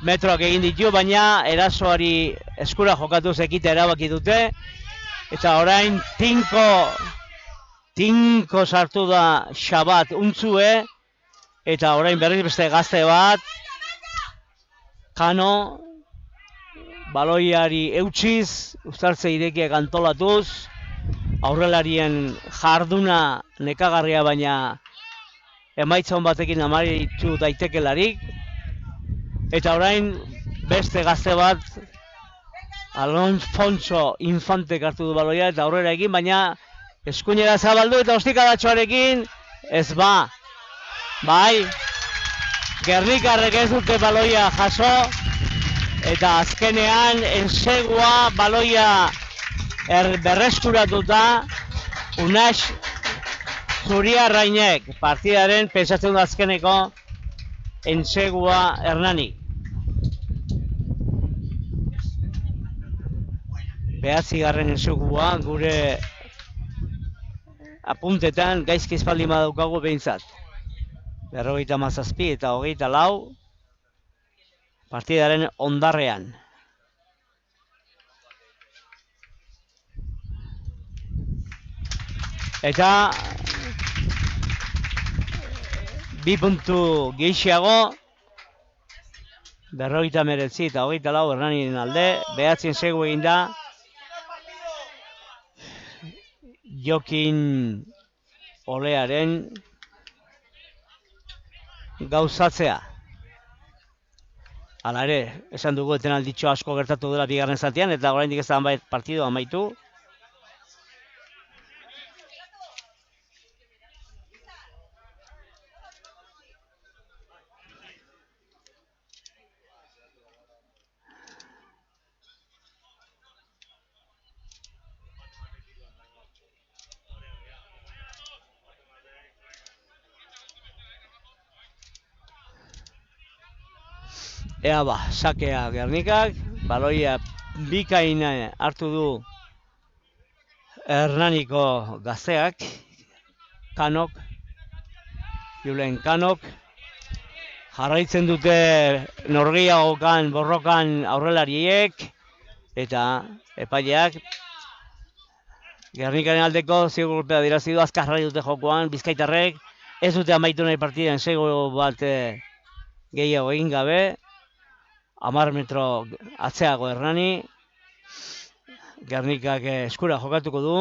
metroak egin ditu, baina erasoari eskura jokatu zekite erabaki dute, eta orain tinko tinko sartu da Xabat Untzue, eta orain berriz beste gazte bat, Kano, baloiari eutxiz, uztartze irekiak antolatuz, aurrelarien jarduna nekagarria baina emaitza hon batekin amaitu daitekelarik, eta orain beste gazte bat, Alfonso Infantek hartu du baloia eta aurrera egin, baina eskuinera zabaldu eta ostikadatxoarekin ez ba. Bai, Gernikarrek ez dute baloia jaso, eta azkenean ensegua baloia berreskuratuta Unax Zuriarrainek partidaren pentsatzen du azkeneko ensegua Hernani. Behatzigarren ensegua gure apuntetan gaizki espaldi badaukagu behintzat. 57 eta 24 partidaren ondarrean. Eta 2 puntu gehiago, 59 eta 24 Hernanien alde, behatzen segu egin da, Jokin Olearen gauzatzea. Hala ere, esan dugu etenalditxo asko gertatu dela bigarren zatian, eta oraindik ez da partido amaitu. Ea ba, sakea Gernikak, baloia bikaina hartu du Hernaniko gazteak, Kanok, Julen Kanok, jarraitzen dute norgehiagokan borrokan aurrelariek, eta epaileak, Gernikaren aldeko zigurpea dirazidu, azkarrari dute jokoan, Bizkaitarrek, ez dute amaitu nahi partidan sego bat gehiago egin gabe, 10 metro atzeago Hernani, Gernikak eskura jokatuko du.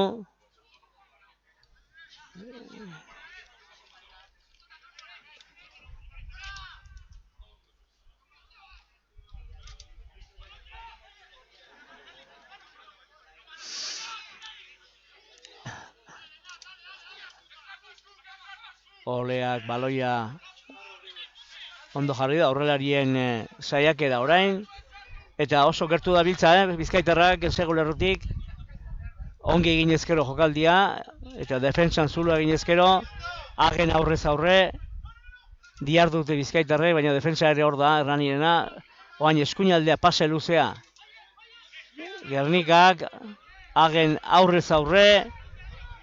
Oleak baloia ondo jarri da, aurrelarien saiakera orain, eta oso gertu da biltza, Bizkaitarrak ensegu lerrotik, ongi egin ezkero jokaldia, eta defentsan zulo egin ezkero, Hagen aurrez aurre, diardute Bizkaitarrek, baina defentsa ere hor da, Hernaniena, oain eskuinaldea pase luzea, Gernikak, Hagen aurrez aurre,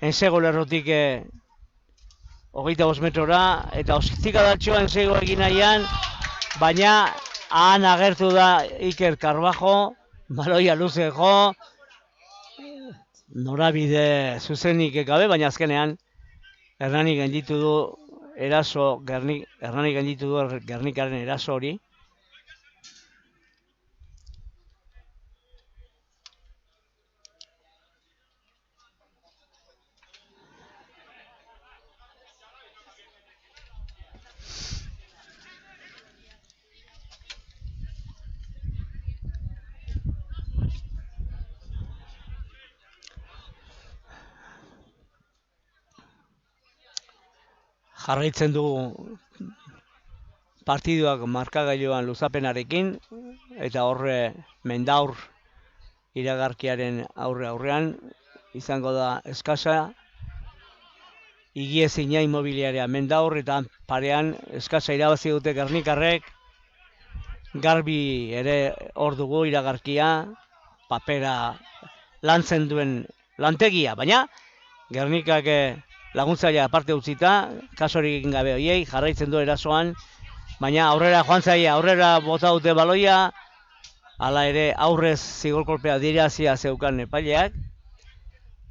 ensegu lerrotik 25 metrora, eta ostikadatxoa ensegu egin nahian, baina han agertu da Iker Carbajo, baloia luze jo, norabide zuzenik gabe, baina azkenean Hernanik gainditu du eraso, Hernanik gainditu du Gernikaren eraso hori. Jarraitzen du partiduak markagailuan luzapenarekin, eta horre Mendaur iragarkiaren aurrean izango da eskasa, Igiezina Inmobiliarea Mendaur, eta parean eskasa irabazi dute Gernikarrek, Garbi ere hor dugu iragarkia, papera lantzen duen lantegia, baina Gernikak laguntzailea aparte utzita, kasorik egin gabe hoiei, jarraitzen du erasoan, baina aurrera joan zaia, aurrera bota dute baloia, hala ere aurrez zigorkolpea dirazia zeukan epaileak,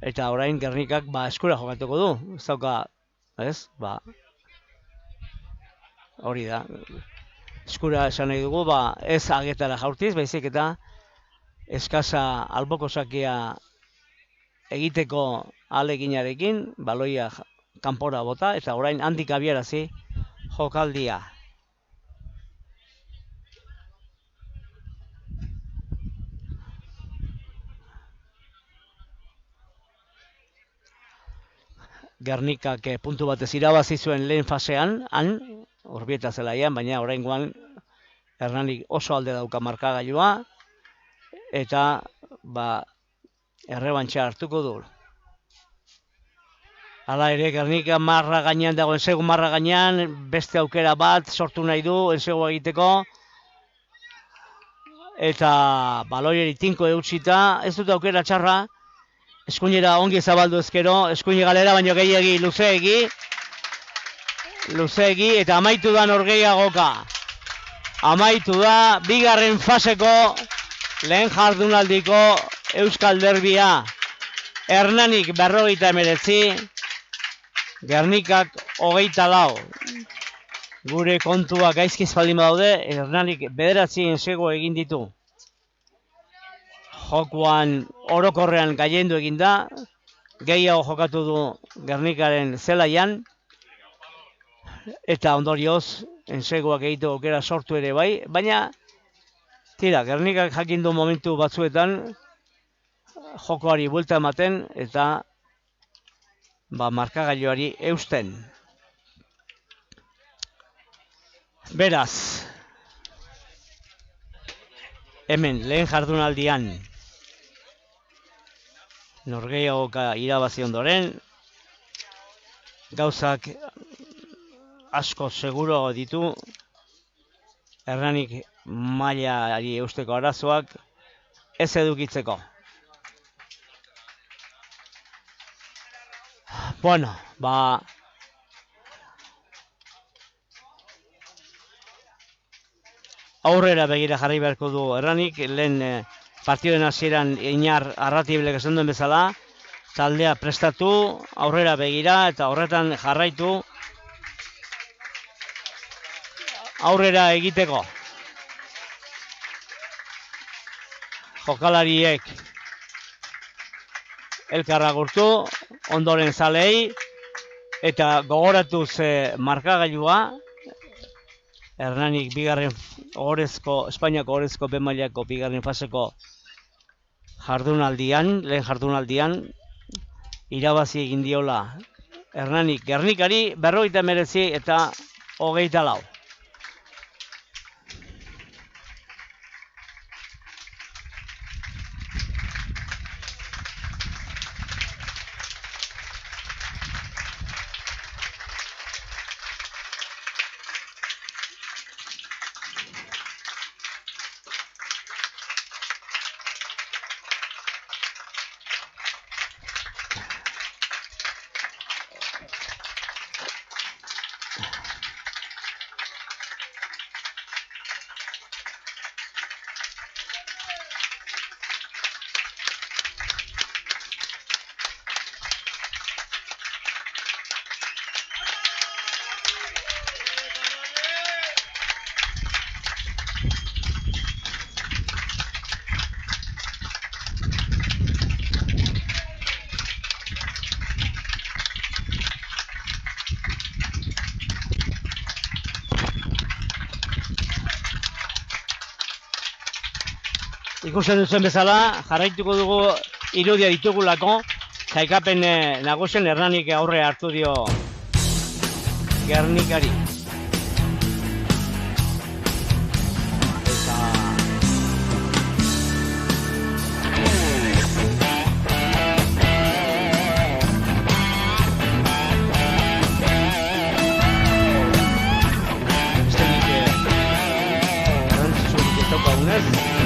Eta orain Gernikak eskura jokatuko du, ez dauka, ez? Hori da. Eskura esan nahi dugu, ez agetara jaurtiz, baizik eta eskasa alboko sakia egiteko ahaleginarekin, baloia kanpora bota, eta orain handik abiarazi jokaldia. Gernikak puntu batez irabazi zuen lehen fasean, Urbieta zelaian, baina oraingoan Hernanik oso alde dauka markagailua, eta errebantxa hartuko du. Hala ere, Gernika marra gainean dago, ensegu marra gainean, beste aukera bat sortu nahi du ensegu egiteko, eta baloieri tinko eutsita, ez dut aukera txarra, eskuinera ongi zabaldu ezkero, eskuini galera, baino gehiegi luzeegi, eta amaitu da norgehiagoka. Amaitu da, bigarren faseko lehen jardunaldiko Euskal Derbia. Hernanik 59, Gernikak 24. Gure kontuak gaizki espaldin badaude, Hernanik 9 ensegu egin ditu. Jokuan orokorrean gailendu egin da, gehiago jokatu du Gernikaren zelaian, eta ondorioz enseguak egiteko aukera sortu ere bai, baina Gernikak jakin du momentu batzuetan jokoari buelta ematen eta markagailuari eusten. Beraz, hemen lehen jardunaldian norgehiagoka irabazi ondoren, gauzak asko seguruago ditu, Hernanik mailari eusteko arazoak ez edukitzeko. Bueno, aurrera begira jarri beharko du Hernanik, lehen partiduen hasieran Iñar Arratiblek esan duen bezala, taldea prestatu, aurrera begira eta horretan jarraitu aurrera egiteko. Jokalariek elkarra gurtu, ondoren zalei, eta gogoratuz markagailua, Hernanik Espainiako ohorezko B-mailako bigarren faseko lehen jardunaldian, irabazi egin diola Hernanik Gernikari 59 eta 24. Ikusten duzuen bezala, jarraituko dugu irudia ditugulako, sailkapen nagusien Hernanik aurre hartu dio Gernikari. Garrantzitsurik ez daukagunez,